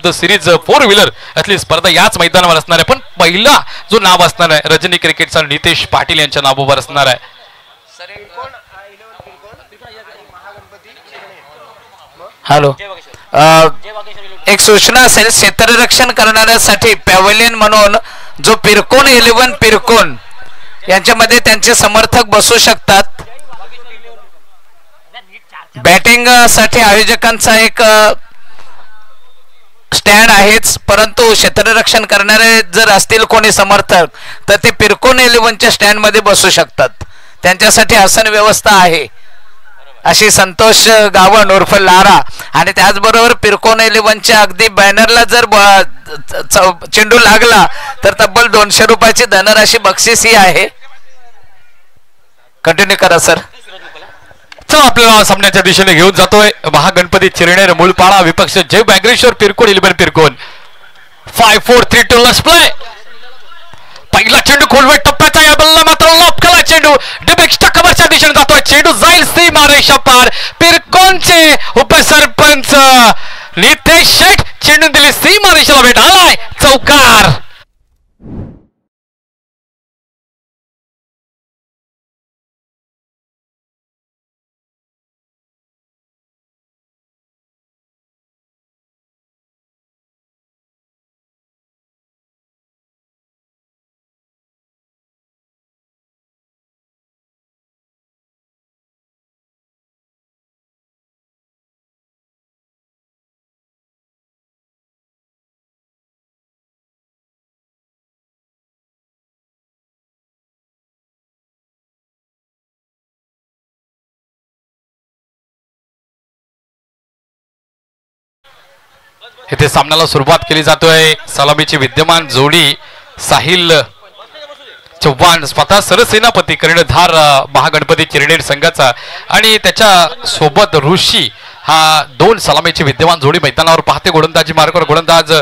Of the series 4 wheeler यातली स्पर्धा याच मैदानावर असणार आहे. पण पहिला जो नाव असणार आहे रजनी क्रिकेटचा नितेश पाटील यांच्या नावावर असणार आहे. हॅलो, एक सूचना असेल, क्षेत्ररक्षण करणाऱ्यासाठी पॅव्हलियन म्हणून जो पिरकोन 11 पिरकोन यांच्यामध्ये त्यांचे समर्थक बसू शकतात. बॅटिंग साठी आयोजकांचा एक स्टँड आहेच, परंतु क्षेत्ररक्षण करणारे जर असतील कोणी समर्थक तर ते पिरकोन 11च्या स्टँड मध्ये बसू शकतात. त्यांच्यासाठी आसन व्यवस्था आहे अशी संतोष गावण उर्फ लारा. आणि त्याचबरोबर पिरकोन 11च्या अगदी बॅनरला जर चेंडू लागला तर तब्बल 200 रुपयाची धनराशी बक्षीस ही आहे. कंटिन्यू करा सर. चला आपल्याला सामन्याच्या दिशेने घेऊन जातोय महागणपती चिरनेर मूलपाडा विपक्ष जय बॅग्रेश्वर पिरकोन 11 पिरकोन. 5-4-3-2 let's play. पहिला चेंडू खोलवे टप्प्याचा या बल्ला मात्र लपकला चेंडू डिबेक्स्टा कव्हरच्या दिशेने जातोय. चेंडू जाईल सीमारेषा पार. पिरकोनचे उपसरपंच नितेश शेठ चेंडू दिली सीमारेषेला भेट. आलाय चौकार. इथे सामन्याला सुरुवात केली जातोय. सलामीची विद्यमान जोडी साहिल चव्हाण स्वतः सरसेनापती कर्णधार महागणपती चिरनेर संघाचा आणि त्याच्या सोबत ऋषी हा 2 सलामीची विद्यमान जोडी मैदानावर पाहते. गोलंदाजी मार्गावर गोलंदाज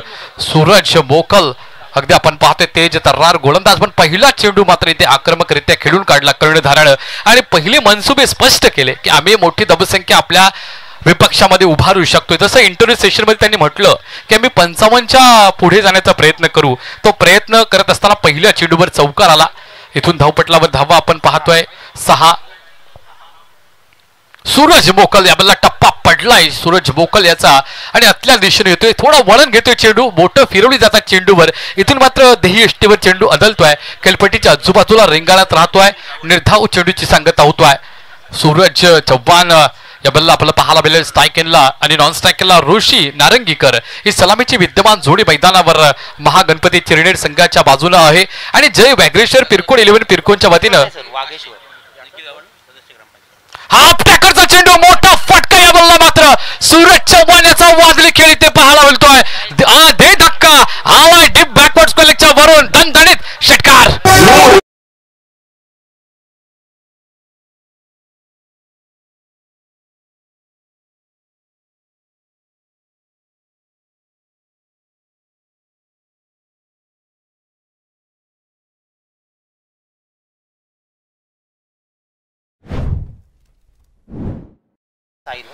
सूरज मोकल अगदी आपण पाहतोय तेज तर्रार गोलंदाज. पण पहिला चेंडू मात्र इथे आक्रमकरित्या खेळून काढला कर्णधारानं आणि पहिले मनसुबे स्पष्ट केले की आम्ही मोठी धावसंख्या आपल्या विपक्षामध्ये उभारू शकतोय. जसं इंटरव्ह्यू सेशन मध्ये त्यांनी म्हटलं की आम्ही 55च्या पुढे जाण्याचा प्रयत्न करू. तो प्रयत्न करत असताना पहिल्या चेंडूवर चौकार आला. इथून धावपटलावर धावा आपण पाहतोय 6. सूरज मोकल याला टप्पा पडलाय सूरज मोकल याचा आणि आतल्या दिशेने येतोय. थोडा वळण घेतोय चेंडू. बोटं फिरवली जातात चेंडूवर. इथून मात्र देही यष्टीवर चेंडू अदलतोय. खेळपट्टीच्या आजूबाजूला रिंगाणात राहतोय. निर्धाव चेंडूची सांगता होतोय. सूरज चव्हाण या बल्ला आपल्याला पाहायला मिळेल. स्ट्रायकेनला आणि नॉन स्ट्रायकेनला ऋषी नारंगीकर ही सलामीची विद्यमान जोडी मैदानावर महागणपती चिरनेर संघाच्या बाजूला आहे. आणि जय बॅग्रेश्वर पिरकोन 11 पिरकोनच्या वतीनं हाफ टॅकरचा चेंडू मोठा फटका या बल्ला मात्र सूरज चव्हाण याचा वादळी खेळ इथे पाहायला मिळतोय. दे धक्का आलाय डीप बॅकवर्ड स्क्वेअरच्या वरून दणदणीत षटकार.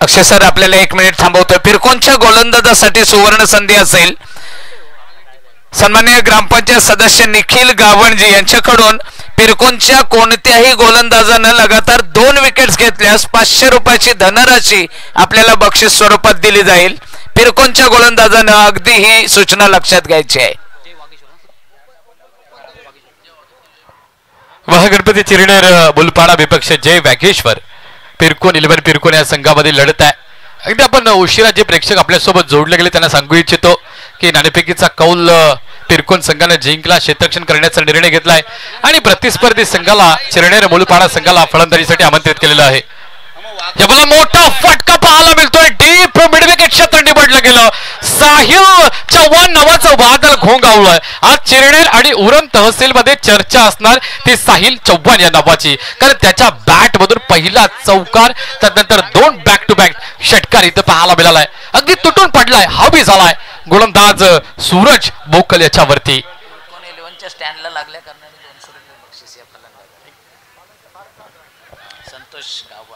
अक्षय सर आपल्याला 1 मिनिट थांबवतोय. पिरकोनच्या गोलंदाजासाठी सुवर्ण संधी असेल. सन्माननीय ग्रामपंचायत सदस्य निखिल गावणजी यांच्याकडून पिरकोनच्या कोणत्याही गोलंदाजानं लगातार 2 विकेट्स घेतल्यास 500 रुपयाची धनराशी आपल्याला बक्षीस स्वरूपात दिली जाईल. पिरकोनच्या गोलंदाजानं अगदी ही सूचना लक्षात घ्यायची आहे. महागणपती चिरनेर मूलपाडा विपक्ष जय वाघेश्वर पिरकोन 11 पिरकोन या संघामध्ये लढत आहे. अगदी आपण उशिरा जे प्रेक्षक आपल्यासोबत जोडले गेले त्यांना सांगू इच्छितो की नाणेफेकीचा कौल पिरकोन संघाने जिंकला. क्षेत्ररक्षण करण्याचा निर्णय घेतलाय आणि प्रतिस्पर्धी संघाला चिरनेर मूलपाडा संघाला फलंदाजीसाठी आमंत्रित केलेलं आहे. याला मोठा फटका पाहायला मिळतोय. डीप मिडविकेट क्षेत्र निवडलं गेलं. साहिल चव्हाण नावाचं वादळ घोंगावलंय. आज चिरनेर आणि उरण तहसील मध्ये चर्चा असणार ती साहिल चव्हाण या नावाची, कारण त्याच्या बॅट मधून पहिला चौकार त्यानंतर 2 बॅक टू बॅक षटकार इथं पाहायला मिळालाय. अगदी तुटून पडलाय, हवी झालाय गोलंदाज सूरज मोकल याच्यावरती. स्टँडला लागल्या कारणाने 200 रुपये बक्षीस या फलंदाजाला. संतोष गावा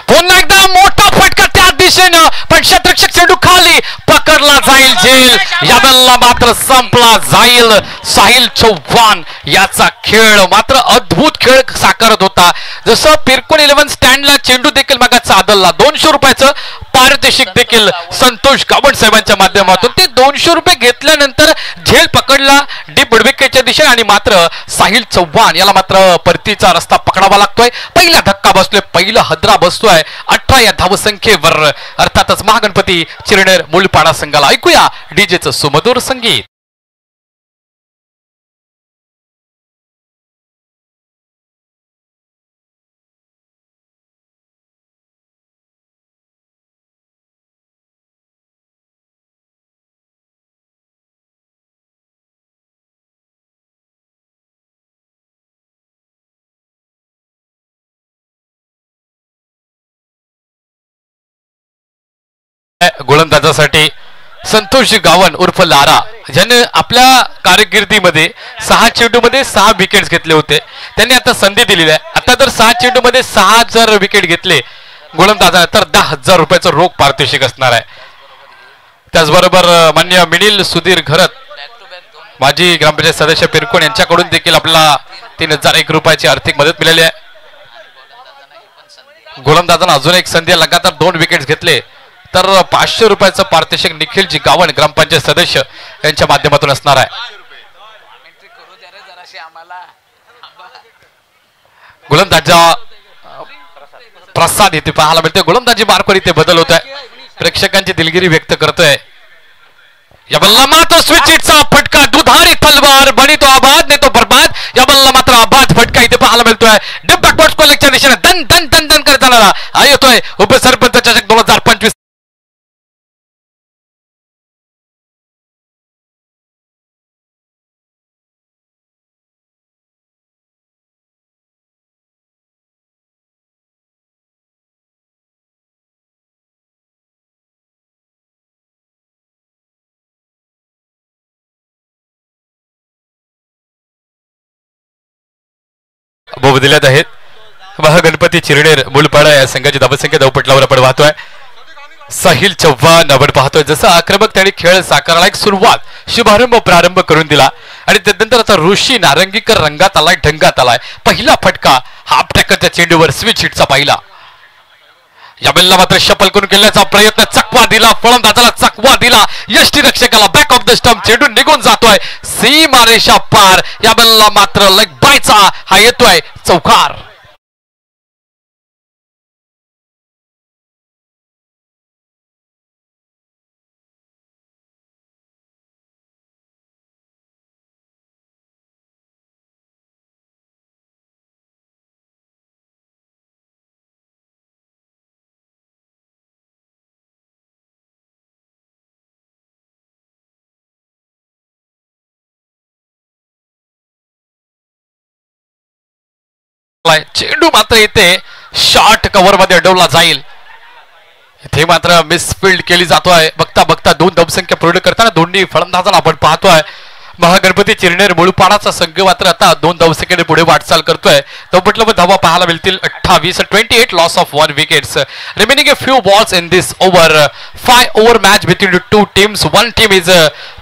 पुन्हा एकदा मोठा फटका त्या दिशेनं पण क्षेत्ररक्षक चेंडू खाली पकडला जाईल. साहिल झेल यावेळेला मात्र संपला जाईल. साहिल चव्हाण याचा खेळ मात्र अद्भुत खेळ साकारत होता. जसं पिरकोन 11 स्टँडला चेंडू देखील मागाचा आदलला 200 रुपयाचं पारितोषिक देखील संतोष गावंड साहेबांच्या माध्यमातून ते 200 रुपये घेतल्यानंतर झेल पकडला डीप बुडविकेच्या दिशेने आणि मात्र साहिल चव्हाण याला मात्र परतीचा रस्ता पकडावा लागतोय. पहिला धक्का बसतोय, पहिला हदरा बसतोय 18 या धावसंख्येवर. अर्थातच महागणपती चिरनेर मूलपाडा संघाला. ऐकूया डीजेचं सुमधुर संगीत. गोलंदाजासाठी संतोष गावंड उर्फ लारा ज्याने आपल्या कारकिर्दीमध्ये 6 चेंडूमध्ये 6 विकेट्स घेतले होते. त्यांनी आता संधी दिलेली आहे. आता जर 6 चेंडूमध्ये 6 जर विकेट घेतले गोलंदाजा तर 10,000 रुपयाचं रोख पारितोषिक असणार आहे. त्याचबरोबर मान्य मिनिल सुधीर घरत माजी ग्रामपंचायत सदस्य पिरकोन यांच्याकडून देखील आपल्याला 3,001 रुपयाची आर्थिक मदत मिळाली आहे. गोलंदाजांना अजून एक संधी लगातार 2 विकेट्स घेतले तर 500 रुपयाचं पारितोषिक निखिलजी गावंड ग्रामपंचायत सदस्य यांच्या माध्यमातून असणार आहे. गोलंदाजा प्रसाद इथे पाहायला मिळते. गोलंदाजी मार्कवर इथे बदल होत आहे. प्रेक्षकांची दिलगिरी व्यक्त करतोय. या बल्ला मात्र स्विचिटचा फटका दुधारी तलवार बनी तो आबाद ने तो बर्बाद. या बल्ला मात्र आबाद फटका इथे पाहायला मिळतोय. डिप बॅकवर्ड स्कोअरच्या दिशेने दन दन दन दन करत जाणारा हा येतोय उपसरपंच चषक 2025. बोब दिल्यात आहेत. महागणपती चिरनेर मूलपाडा या संघाची धावसंख्या धावपटलावर आपण पाहतोय. साहिल चव्हाण आपण पाहतोय जसं आक्रमक त्यांनी खेळ साकारला. एक सुरुवात शुभारंभ प्रारंभ करून दिला आणि त्यानंतर आता ऋषी नारंगीकर रंगात आलाय ढंगात आलाय. पहिला फटका हाफ टॅकरच्या चेंडूवर स्विच हिटचा पहिला. या बेलला मात्र शपल करून केल्याचा प्रयत्न चकवा दिला. फलंदाजाला चकवा दिला. यष्टीरक्षकाला बॅक ऑफ द स्टंप चेंडू निघून जातोय सीमारेषा पार. या बेलला मात्र लेग बायचा हा येतोय चौकार. चेंडू मात्र इथे शॉर्ट कव्हर मध्ये अडवला जाईल. इथे मात्र मिसफिल्ड केली जातोय. बघता बघता 2 धावसंख्या पूर्ण करताना दोन्ही फलंदाजांना आपण पाहतोय. महागणपती चिरनेर मूळपाडाचा संघ मात्र आता 2 धावसंख्येने पुढे वाटचाल करतोय. तो म्हटलं धावा पाहायला मिळतील 28 loss of 1 wickets. Remaining a few balls in this over. 5 over match between 2 teams. 1 team is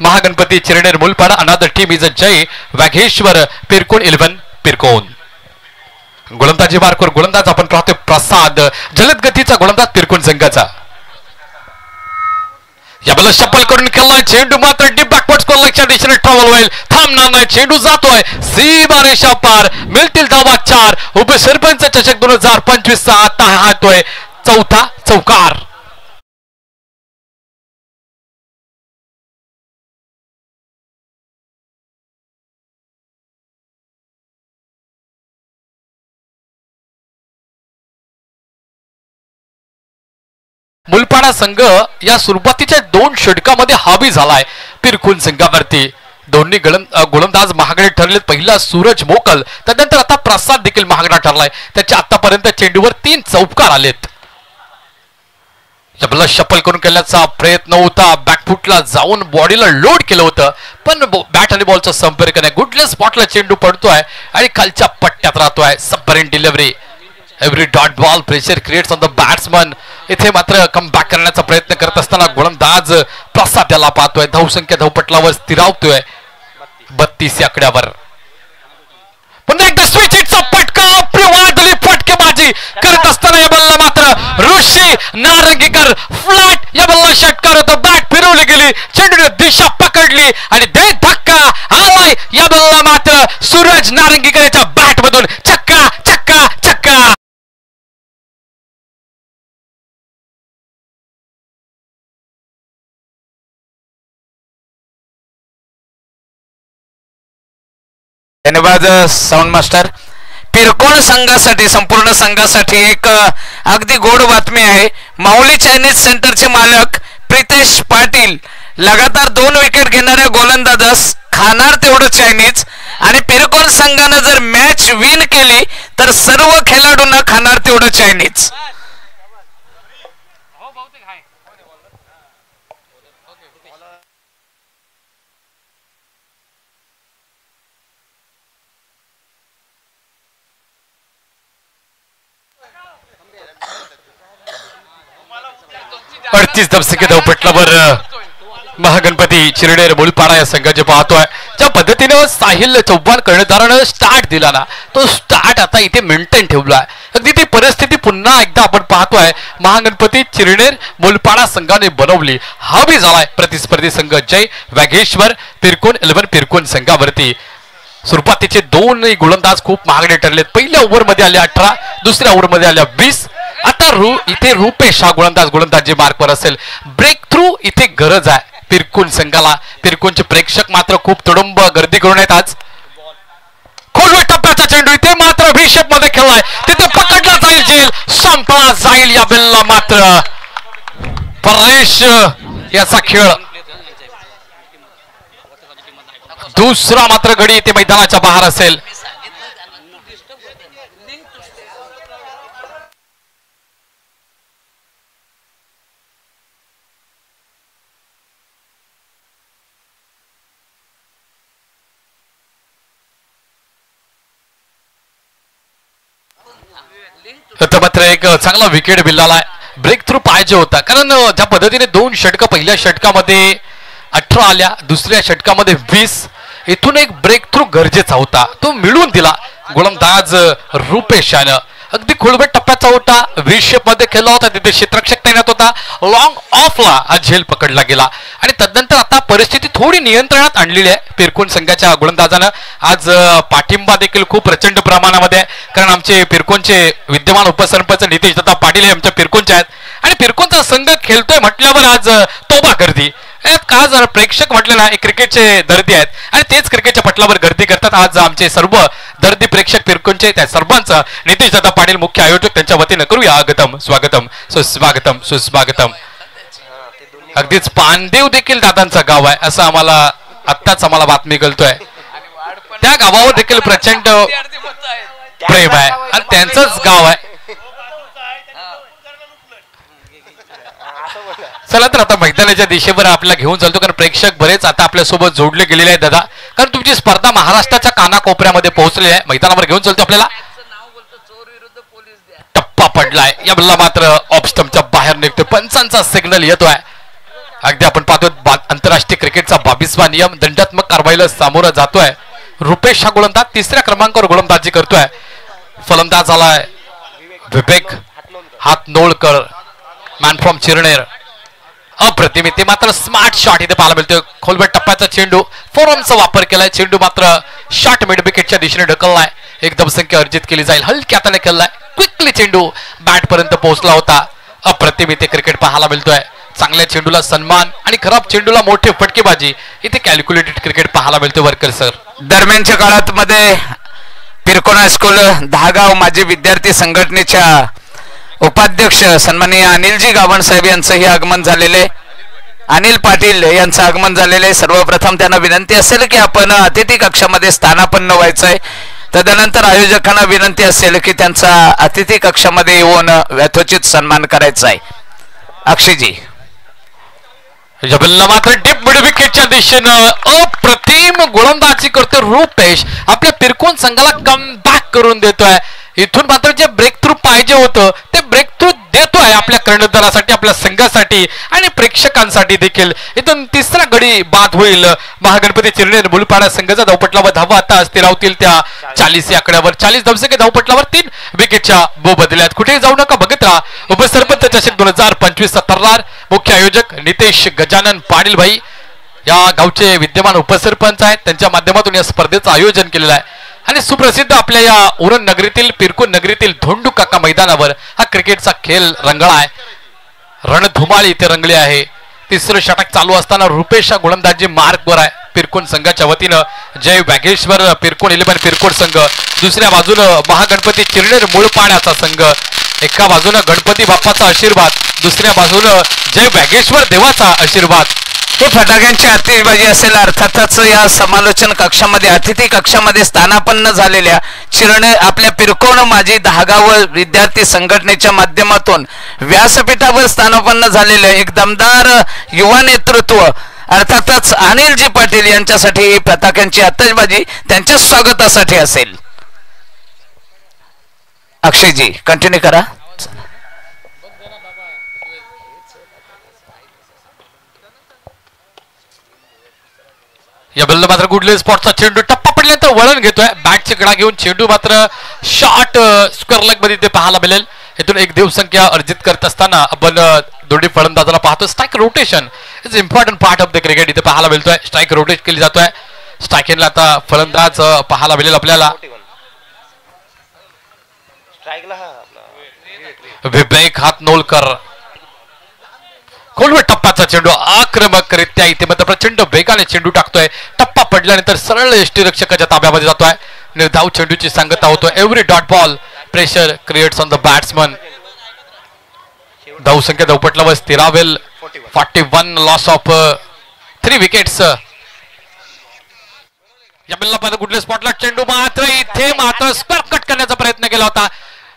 Mahaganpati Chirner Moolpada. Another team is Jai Vagheshwar Pirkon 11 Pirkon. गोलंदाजी मार्कवर गोलंदाज आपण पाहतोय प्रसाद. जलद गतीचा गोलंदाज पिरकोन संघाचा. या बल शपल करून केलाय चेंडू मात्र डीप बॅकवर्ड स्कोअरच्या दिशेने ट्रॅव्हल होईल. थांबणार नाही. चेंडू जातोय सीमारेषा पार. मिळतील धावा 4. उपसरपंच चषक 2025 चा आता हातोय चौथा चौकार. मूलपाडा संघ या सुरुवातीच्या 2 षटकामध्ये हावी झालाय पिरकोन संघावरती. दोन्ही गोलंदाज महागडे ठरलेत. पहिला सूरज मोकल त्यानंतर आता प्रसाद देखील महागडा ठरलाय. त्याच्या आतापर्यंत चेंडूवर 3 चौकार आलेत. जबला शपल करून केल्याचा प्रयत्न होता. बॅकफुटला जाऊन बॉडीला लोड केलं होतं पण बॅट आणि बॉलचा संपर्क नाही. गुडलेस स्पॉटला चेंडू पडतोय आणि खालच्या पट्ट्यात राहतोय. Submarine delivery every dot ball pressure creates on the batsman. इथे मात्र कमबॅक करण्याचा प्रयत्न करत असताना गोलंदाज प्रसाद याला पाहतोय. धावसंख्या धावपटलावर स्थिरावतोय 32 या आकड्यावर. पुन्हा एकदा स्विच हिटचा फटका वादळी फटकेबाजी करत असताना या बॉलला मात्र ऋषी नारंगीकर फ्लॅट या बॉलला षटकार होतो. बॅट फिरवली गेली, चेंडूने दिशा पकडली आणि दे धक्का आलाय या बॉलला मात्र सूरज नारंगीकर याच्या बॅट मधून चक्का चक्का चक्का. धन्यवाद साऊंड मास्टर. पिरकोण संघासाठी संपूर्ण संघासाठी एक अगदी गोड बातमी आहे. माऊली चायनीज सेंटरचे मालक प्रितेश पाटील लगातार 2 विकेट घेणाऱ्या गोलंदाजास खाणार तेवढं चायनीज आणि पिरकोण संघानं जर मॅच विन केली तर सर्व खेळाडूंना खाणार तेवढं चायनीज. अडतीस धावसंख्या धावपटलावर महागणपती चिरडेर मुलपाडा या संघाचे पाहतोय. ज्या पद्धतीनं साहिल चव्हाण कर्णधारानं स्टार्ट दिला ना, तो स्टार्ट आता इथे मेंटेन ठेवला आहे. अगदी ती परिस्थिती पुन्हा एकदा आपण पाहतोय महागणपती चिरडेर मुलपाडा संघाने बनवली. हा बी झालाय प्रतिस्पर्धी संघ जय वाघेश्वर पिरकोन 11 पिरकोन संघावरती. सुरुवातीचे 2 गोलंदाज खूप महागडे ठरलेत. पहिल्या ओव्हरमध्ये आले 18, दुसऱ्या ओव्हरमध्ये आल्या 20. आता इथे रुपेश हा गोलंदाजी मार्कवर असेल. ब्रेक थ्रू इथे गरज आहे पिरकोन संघाला. पिरकोनचे प्रेक्षक मात्र खूप तुडुंब गर्दी करून आहेत आज. खोलवे टप्प्याचा चेंडू इथे मात्र व्हीशेप मध्ये खेळलाय, तिथे पकडला जाईल, जेल संपला जाईल. या बेलला मात्र परेश याचा खेळ दुसरा मात्र गडी इथे मैदानाच्या बाहेर असेल. मात्र एक चांगला विकेट बिल्लाला ब्रेक थ्रू पाहिजे होता, कारण ज्या पद्धतीने 2 षटकं पहिल्या षटकामध्ये 18 आल्या, दुसऱ्या षटकामध्ये 20, इथून एक ब्रेक थ्रू गरजेचा होता, तो मिळवून दिला गोलंदाज रुपेशानं. अगदी खोलवेट टप्प्याचा होता, व्ही शेप मध्ये खेळला होता, तिथे क्षेत्ररक्षक तैनात होता, लॉंग ऑफला हा झेल पकडला गेला आणि तदनंतर आता परिस्थिती थोडी नियंत्रणात आणलेली आहे पिरकोन संघाच्या गोलंदाजानं. आज पाठिंबा देखील खूप प्रचंड प्रमाणामध्ये आहे, कारण आमचे पिरकोनचे विद्यमान उपसरपंच नितेश दत्ता पाटील हे आमच्या पिरकोनचे आहेत आणि पिरकोनचा संघ खेळतोय म्हटल्यावर आज तोबा गर्दी का जर प्रेक्षक म्हटले ना, क्रिकेटचे दर्दी आहेत आणि तेच क्रिकेटच्या पटलावर गर्दी करतात. आज आमचे सर्व दर्दी प्रेक्षक पिरकोनचे त्या सर्वांचं नितेश दादा पाटील मुख्य आयोजक त्यांच्या वतीनं करूया आगतम स्वागतम सुस्वागतम सुस्वागतम. अगदीच पानदेव देखील दादांचं गाव आहे असं आम्हाला बातमी कळतोय. त्या गावावर देखील प्रचंड प्रेम आहे आणि त्यांचंच गाव आहे. चला तर आता मैदानाच्या दिशेवर आपल्याला घेऊन चालतो, कारण प्रेक्षक बरेच आता आपल्यासोबत जोडले गेलेले आहेत दादा, कारण तुमची स्पर्धा महाराष्ट्राच्या कानाकोपऱ्यामध्ये पोहोचलेली आहे. मैदानावर घेऊन चालतो आपल्याला. टप्पा पडलाय, या बल्ला मात्र ऑफ स्टंपच्या बाहेर निघतोय, पंचांचा सिग्नल येतोय. अगदी आपण पाहतो आंतरराष्ट्रीय क्रिकेटचा 22वा नियम दंडात्मक कारवाईला सामोरा जातोय. रुपेश हा गोलंदाज 3ऱ्या क्रमांकावर गोलंदाजी करतोय. फलंदाज आलाय विवेक हातनोळकर, मॅन फ्रॉम चिरनेर. अप्रतिम, ते मात्र स्मार्ट शॉट इथे पाहायला मिळतोय. खोलवेट टप्प्याचा चेंडू, फोरमचा वापर केलाय, चेंडू मात्र शॉट मिड विकेटच्या दिशेने ढकललाय. एकदम संख्या अर्जित केली जाईल, हलक्या हाताने खेळलाय, क्विकली चेंडू बॅट पर्यंत पोहोचला होता. अप्रतिम इथे क्रिकेट पाहायला मिळतोय. चांगल्या चेंडूला सन्मान आणि खराब चेंडूला मोठी फटकेबाजी, इथे कॅल्क्युलेटेड क्रिकेट पाहायला मिळतोय वरकर सर. दरम्यानच्या काळात मध्ये पिरकोन हायस्कूल दहागाव माजी विद्यार्थी संघटनेच्या उपाध्यक्ष सन्माननीय अनिलजी गावण साहेब यांचंही आगमन झालेले, अनिल पाटील यांचं आगमन झालेले. सर्वप्रथम त्यांना विनंती असेल की आपण अतिथी कक्षामध्ये स्थानापन्न व्हायचंय. तदनंतर आयोजकांना विनंती असेल की त्यांचा अतिथी कक्षामध्ये येऊन यथोचित सन्मान करायचा आहे. अक्षयजी मात्र डीप मिड विकेटच्या दिशेनं अप्रतिम गोलंदाजी करतोय रुपेश, आपल्या पिरकोन संघाला कमबॅक करून देतोय. इथून मात्र जे ब्रेक थ्रू पाहिजे होतं ते ब्रेक थ्रू देतोय आपल्या कर्णधारासाठी, आपल्या संघासाठी आणि प्रेक्षकांसाठी देखील. इथून तिसरा गडी बाद होईल. महागणपती चिरनेर मुलपाडा संघाचा धावपटलावर धावा आता असते राहतील त्या 40 या आकड्यावर. 40 धावसंख्या धावपटलावर 3 विकेटच्या बदल्यात. कुठेही जाऊ नका, बघत राहा उपसरपंच चषक 2025 तर्रार. मुख्य आयोजक नितेश गजानन पाटील भाई या गावचे विद्यमान उपसरपंच आहेत, त्यांच्या माध्यमातून या स्पर्धेचं आयोजन केलेलं आहे. आणि सुप्रसिद्ध आपल्या या उरण नगरीतील पिरकुन नगरीतील धोंडू काका मैदानावर हा क्रिकेटचा खेळ रंगला आहे. रणधुमाळी इथे रंगली आहे. तिसरं षटक चालू असताना रुपेश गोलंदाजी मार्कवर आहे पिरकुन संघाच्या वतीनं. जय वाघेश्वर पिरकुन 11 पिरकुन संघ, दुसऱ्या बाजूनं महागणपती चिरनेर मुळपाण्याचा संघ. एका बाजूनं गणपती बाप्पाचा आशीर्वाद, दुसऱ्या बाजूनं जय वाघेश्वर देवाचा आशीर्वाद. हे फटाक्यांची आतिषबाजी असेल. अर्थातच या समालोचन कक्षामध्ये अतिथी कक्षामध्ये स्थानापन्न झालेल्या चिरणे आपल्या पिरकोण माजी दहागाव विद्यार्थी संघटनेच्या माध्यमातून व्यासपीठावर स्थानापन्न झालेले एक दमदार युवा नेतृत्व अर्थातच अनिलजी पाटील यांच्यासाठी ही फटाक्यांची आतिषबाजी त्यांच्या स्वागतासाठी असेल. अक्षयजी कंटिन्यू करा. या बल्ल मात्र गुडले स्पॉटचा चेंडू टप्पा पडल्यानंतर वळण घेतोय. बॅटचे कडा घेऊन चेंडू मात्र शॉर्ट स्क्वेअर लेग मध्ये ते पाहायला मिळेल. इथून एक धावसंख्या अर्जित करत असताना आपण दोन्ही फलंदाजाला पाहतो. Strike rotation is important part of the cricket इथे पाहायला मिळतोय. स्ट्राईक रोटेट केली जातोय. स्ट्राईकिंगला आता फलंदाज पाहायला मिळेल आपल्याला. विवेक हातनोलकर खोलवर टप्पाचा चेंडू आक्रमकरित्या इथे मात्र प्रचंड वेगाने चेंडू टाकतोय. टप्पा पडल्यानंतर सरळ यष्टीरक्षकाच्या ताब्यामध्ये जातोय. निर्धाव चेंडूची सांगता होतोय. Every dot ball pressure creates on the batsman. धावसंख्या धावपटलावर स्थिरावेल 41 लॉस ऑफ 3 विकेट्स. या बल्ला कुठल्या स्पॉटला चेंडू मात्र इथे मात्र स्क्वेअर कट करण्याचा प्रयत्न केला होता.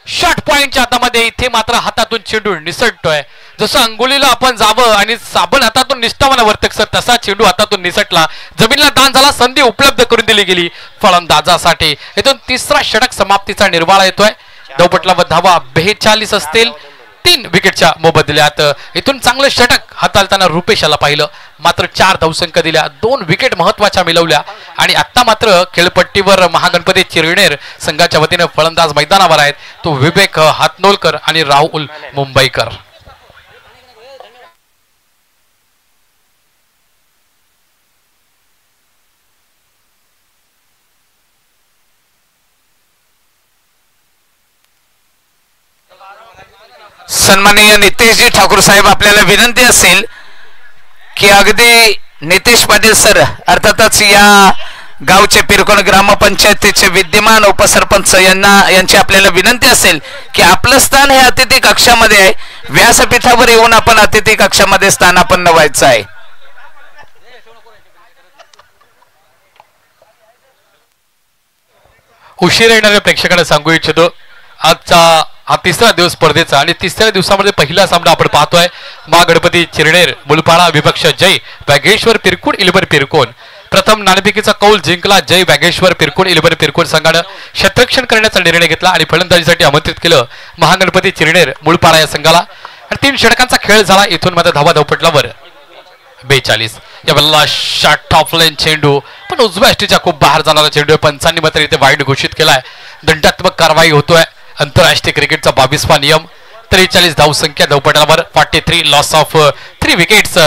शॉर्ट पॉइंटच्या हातामध्ये इथे मात्र हातातून चेंडू निसटतोय. जसं अंघोळीला आपण जावं आणि साबण हातातून निष्ठावाना वर्तक सर तसा चेंडू हातातून निसटला. जमिनीला दान झाला. संधी उपलब्ध करून दिली गेली फलंदाजासाठी. इथून तिसरा षटक समाप्तीचा निर्वाळा येतोय. धावपटलावर धावा 42 असतील 3 विकेटच्या मोबदल्यात. इथून चांगलं षटक हाताळताना रुपेशाला पाहिलं. मात्र 4 धावसंख्या दिल्या, 2 विकेट महत्वाच्या मिळवल्या. आणि आता मात्र खेळपट्टीवर महागणपती चिरनेर संघाच्या वतीने फलंदाज मैदानावर आहेत. तो विवेक हातनोलकर आणि राहुल मुंबईकर. सन्माननीय नितेशजी ठाकूर साहेब, आपल्याला विनंती असेल की अगदी नितेश पाटील सर अर्थातच या गावचे पिरकोण ग्रामपंचायतीचे विद्यमान उपसरपंच यांची आपल्याला विनंती असेल की आपलं स्थान हे अतिथी कक्षामध्ये आहे. व्यासपीठावर येऊन आपण अतिथी कक्षामध्ये स्थानापन्न व्हायचं आहे. उशीर येणाऱ्या प्रेक्षकांना सांगू इच्छितो आजचा हा तिसरा दिवस स्पर्धेचा आणि तिसऱ्या दिवसामध्ये पहिला सामना आपण पाहतोय. महागणपती चिरनेर मुलपाडा विपक्ष जय वाघेश्वर पिरकुण 11 पिरकोन. प्रथम नाणेफेकीचा कौल जिंकला जय वाघेश्वर पिरकुण 11 पिरकोन संघानं क्षेत्ररक्षण करण्याचा निर्णय घेतला आणि फलंदाजीसाठी आमंत्रित केलं महागणपती चिरनेर मुलपाडा या संघाला. आणि 3 षटकांचा खेळ झाला. इथून मात्र धावा धावपटलावर 42. या बल्ला शॉट ऑफ लाईन चेंडू पण उजव्या अष्टीच्या खूप बाहेर जाणारा चेंडू. पंचांनी मात्र इथे वाईड घोषित केलाय. दंडात्मक कारवाई होतोय. आंतरराष्ट्रीय क्रिकेटचा 22वा नियम. 43 धावसंख्या धावपटलावर 43 लॉस ऑफ 3 विकेट्स.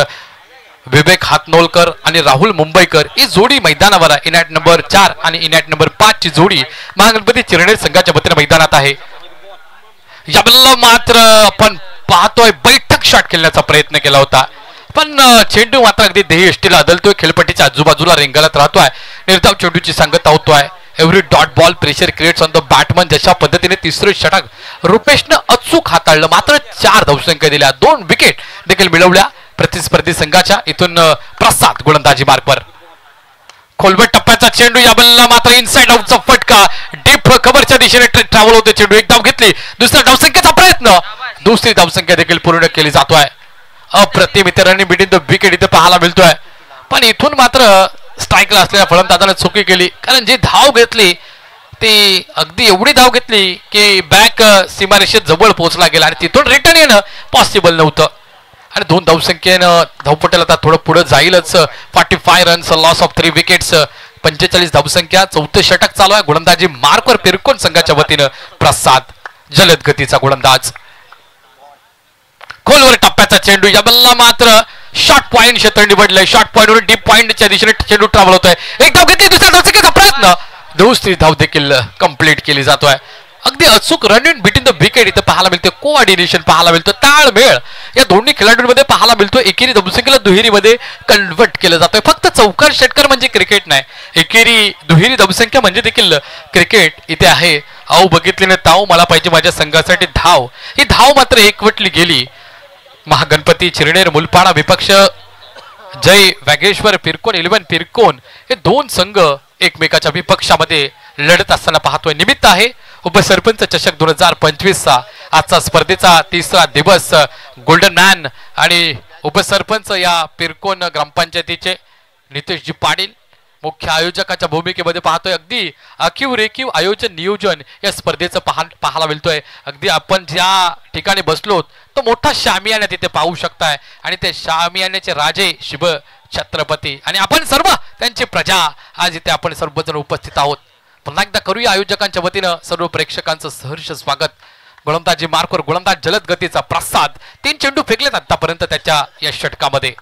विवेक हातनोलकर आणि राहुल मुंबईकर ही जोडी मैदानावर आहे. इनॅट नंबर 4 आणि इनॅट नंबर 5 ची जोडी महागणपती चिरनेर संघाच्या वतीने मैदानात आहे. याबल्ला मात्र आपण पाहतोय बैठक शॉट खेळण्याचा प्रयत्न केला होता पण चेंडू मात्र अगदी देही यष्टीला अदलतोय. खेळपट्टीच्या आजूबाजूला रेंगाळत राहतोय. निर्धाव चेंडूची सांगता होतोय. Every dot ball pressure creates on the batsman. जशा पद्धतीने तिसरे षटक रुपेशनं अचूक हाताळलं. मात्र 4 धावसंख्या दिल्या, 2 विकेट देखील मिळवल्या प्रतिस्पर्धी संघाच्या. इथून प्रसाद गोलंदाजी मार्कवर. खोलवट टप्प्याचा चेंडू या बल्ला मात्र इनसाइड आउटचा फटका. डीप कव्हरच्या दिशेने ट्रॅव्हल होते चेंडू. एक धाव घेतली. दुसऱ्या धावसंख्येचा प्रयत्न. दुसरी धावसंख्या देखील पूर्ण केली जातोय. अप्रतिम इथे रनिंग बिटवीन द विकेट इथे पाहायला मिळतोय. पण इथून मात्र स्ट्राईकला असलेल्या फलंदाजाने चुकी केली कारण जी धाव घेतली ती अगदी एवढी धाव घेतली की बॅक सीमारेषेत जवळ पोहोचला गेला आणि तिथून रिटर्न येणं पॉसिबल नव्हतं आणि 2 धावसंख्येनं धावपटल आता थोडं पुढे जाईलच. 45 रन्स, लॉस ऑफ 3 विकेट्स, 45 धावसंख्या. 4थं षटक चालू आहे. गोलंदाजी मार्कवर पिरकोन संघाच्या वतीनं प्रसाद, जलद गतीचा गोलंदाज. खोलवर टप्प्याचा चेंडू, या बल्ला मात्र शॉर्ट पॉइंट क्षेत्र निवडलंय. शॉर्ट पॉइंटवरून डीप पॉइंटच्या दिशेने चेंडू ट्रॅव्हल होतोय. एक धाव घेतली, दुसऱ्या धावसंख्येचा प्रयत्न, 2 धाव देखील कंप्लीट केली जातोय. अगदी अचूक run in between the wicket इथं पाहायला मिळते. कोऑर्डिनेशन पाहायला मिळतं, ताळमेळ या दोन्ही खेळाडूंमध्ये पाहायला मिळतो. एकेरी धावसंख्येला दुहेरीमध्ये कन्वर्ट केलं जातोय. फक्त चौकार षटकार म्हणजे क्रिकेट नाही, एकेरी दुहेरी धावसंख्या म्हणजे देखील क्रिकेट इथे आहे. अहो बघितले ताव, मला पाहिजे माझ्या संघासाठी धाव. ही धाव मात्र एकवटली गेली. महागणपती चिरनेर मुलपाडा विपक्ष जय वागेश्वर पिरकोन 11 पिरकोन हे 2 संघ एकमेकाच्या विपक्षामध्ये लढत असताना पाहतोय. निमित्त आहे उपसरपंच चषक 2025चा आजचा स्पर्धेचा 3रा दिवस. गोल्डन मॅन आणि उपसरपंच या पिरकोन ग्रामपंचायतीचे नितेशजी पाटील मुख्य आयोजकाच्या भूमिकेमध्ये पाहतोय. अगदी आखीव रेखीव आयोजन नियोजन या स्पर्धेचं पाहायला मिळतोय. अगदी आपण ज्या ठिकाणी बसलोत तो मोठा शामियाना तिथे पाहू शकताय आणि ते शामियान्याचे राजे शिव छत्रपती आणि आपण सर्व त्यांची प्रजा आज इथे आपण सर्वजण उपस्थित आहोत. पुन्हा एकदा करूया आयोजकांच्या वतीनं सर्व प्रेक्षकांचं सहर्ष स्वागत. गोलंदाजी मार्कवर गोलंदाज जलद गतीचा प्रसाद. 3 चेंडू फेकलेत आतापर्यंत त्याच्या या षटकामध्ये.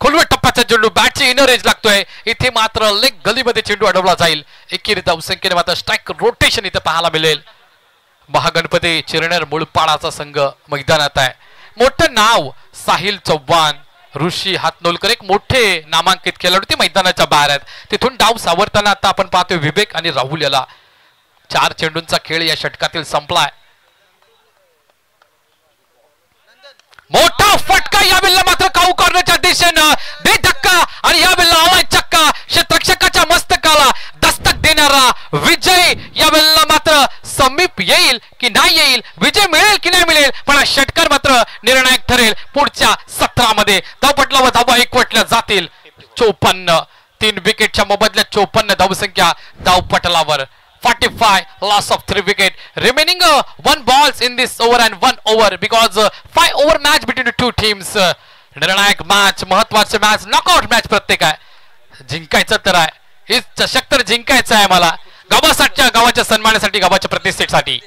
खोलवर टप्प्याचा चेंडू, बॅटची इनर एज लागतोय. इथे मात्र लेग गलीमध्ये चेंडू अडवला जाईल. एकेरी धावसंख्येने मात्र स्ट्राईक रोटेशन इथे पाहायला मिळेल. महागणपती चिरनेर मुळपाडाचा संघ मैदानात आहे. मोठं नाव साहिल चव्हाण, ऋषी हातनोलकर एक मोठे नामांकित खेळाडू ते मैदानाच्या बाहेर आहेत. तिथून डाव सावरताना आता आपण पाहतोय विवेक आणि राहुल याला. 4 चेंडूंचा खेळ या षटकातील संपलाय. मोठा फटका या बिल्ला मात्र काऊ कॉर्नरच्या दिशेनं दे धक्का आणि या बिल्ला आलाय चक्का. क्षेत्ररक्षकाच्या मस्तकाला दस्तक देणारा विजय या बिल्ला मात्र समीप येईल की नाही येईल, विजय मिळेल की नाही मिळेल, पण हा षटकार मात्र निर्णायक ठरेल पुढच्या 17 मध्ये. धावपटलावर धावा एकवटल्या जातील. 54, 3 विकेटच्या मोबदल्यात 54 धावसंख्या धावपटलावर. 45 loss of 3 wicket, remaining 1 balls in this over and 1 over because 5 over match between the two teams. निर्णायक मॅच, महत्वाचे मॅच, नॉकआउट मॅच प्रत्येक आहे. जिंकायचं तर आहे, हे चषक तर जिंकायचं आहे मला गावाच्या सन्मानासाठी, गावाच्या प्रतिष्ठेसाठी.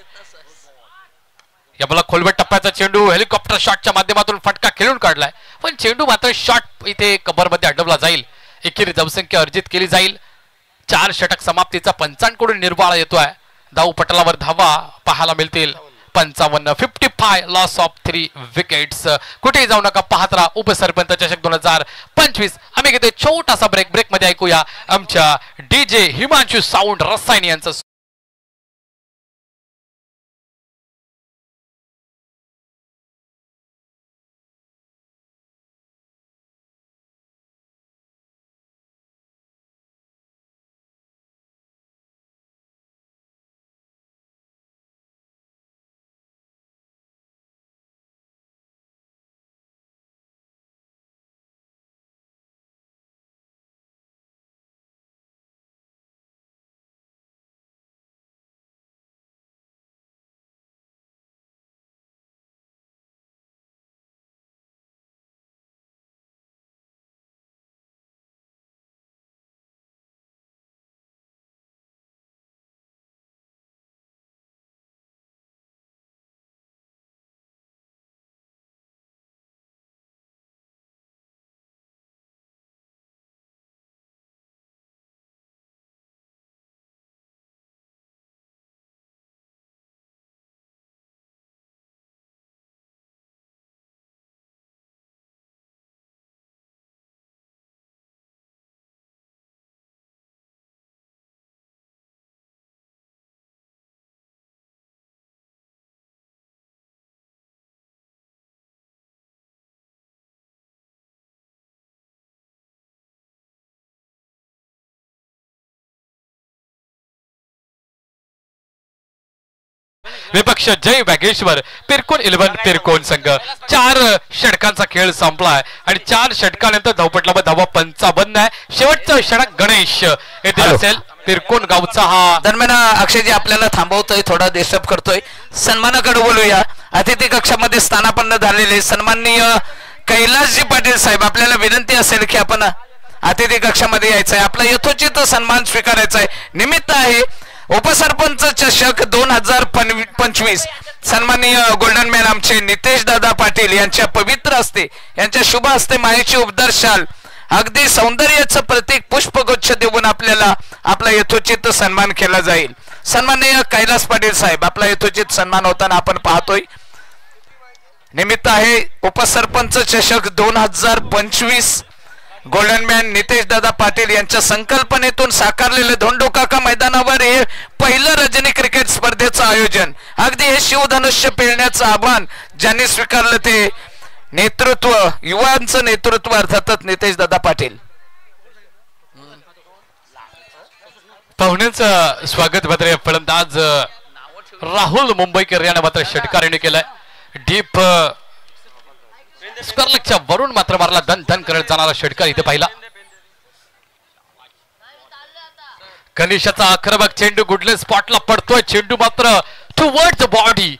या मला खोलवर टप्प्याचा चेंडू हेलिकॉप्टर शॉटच्या माध्यमातून फटका खेळून काढलाय, पण चेंडू मात्र शॉट इथे कव्हरमध्ये अडवला जाईल. एकेरी धावसंख्या अर्जित केली जाईल. 4 षटक समाप्तीचा पंचांकडून निर्वाळा येतोय. धाव पटलावर धावा पाहायला मिळतील 55. 55 लॉस ऑफ 3 विकेट्स. कुठेही जाऊ नका, पाहत राहा उपसरपंच चषक 2025. आम्ही घेतोय छोटासा ब्रेक. ब्रेक मध्ये ऐकूया आमच्या डीजे हिमांशू साऊंड रसायन यांचं. विपक्ष जय वागेश्वर पिरकोन 11 पिरकोन संघ. 4 षटकांचा खेळ संपलाय आणि 4 षटकानंतर धावपटलावर धावा 55 आहे. शेवटचं षटक गणेश येथे असेल. पिरकोन गावचा हा दरम्यान अक्षयजी आपल्याला थांबवतोय, थोडा डिस्टर्ब करतोय. सन्मानाकडे बोलूया. अतिथी कक्षामध्ये स्थानापन्न झालेले सन्माननीय कैलासजी पाटील साहेब, आपल्याला विनंती असेल की आपण अतिथी कक्षामध्ये यायचंय, आपला यथोचित सन्मान स्वीकारायचा आहे. निमित्त आहे उपसरपंच चषक 2025. सन्माननीय गोल्डन मॅन आमचे नितेश दादा पाटील यांच्या पवित्र हस्ते, यांच्या शुभ हस्ते मायेची उपदार शाल, अगदी सौंदर्याचं प्रतीक पुष्पगुच्छ देऊन आपल्याला आपला यथोचित सन्मान केला जाईल. सन्माननीय कैलास पाटील साहेब, आपला यथोचित सन्मान होताना आपण पाहतोय. निमित्त आहे उपसरपंच चषक 2025. गोल्डन मॅन नितेश दादा पाटील यांच्या संकल्पनेतून साकारलेले धोंडोकाका मैदानावर हे पहिलं रजनी क्रिकेट स्पर्धेचं आयोजन. अगदी हे शिवधनुष्य पेलण्याचं आव्हान ज्यांनी स्वीकारलं ते नेतृत्व, युवांचं नेतृत्व अर्थातच नितेश दादा पाटील. पाहुण्यांचं स्वागत मात्र फलंदाज राहुल मुंबईकर यानं मात्र षटकाराने केलाय. डीप स्क्वेअरलेगच्या वरून मात्र मारला धन धन करत जाणारा षटकार इथे पाहिला. कनिशाचा आक्रमक चेंडू गुडले स्पॉटला पडतोय. चेंडू मात्र टुवर्ड्स बॉडी,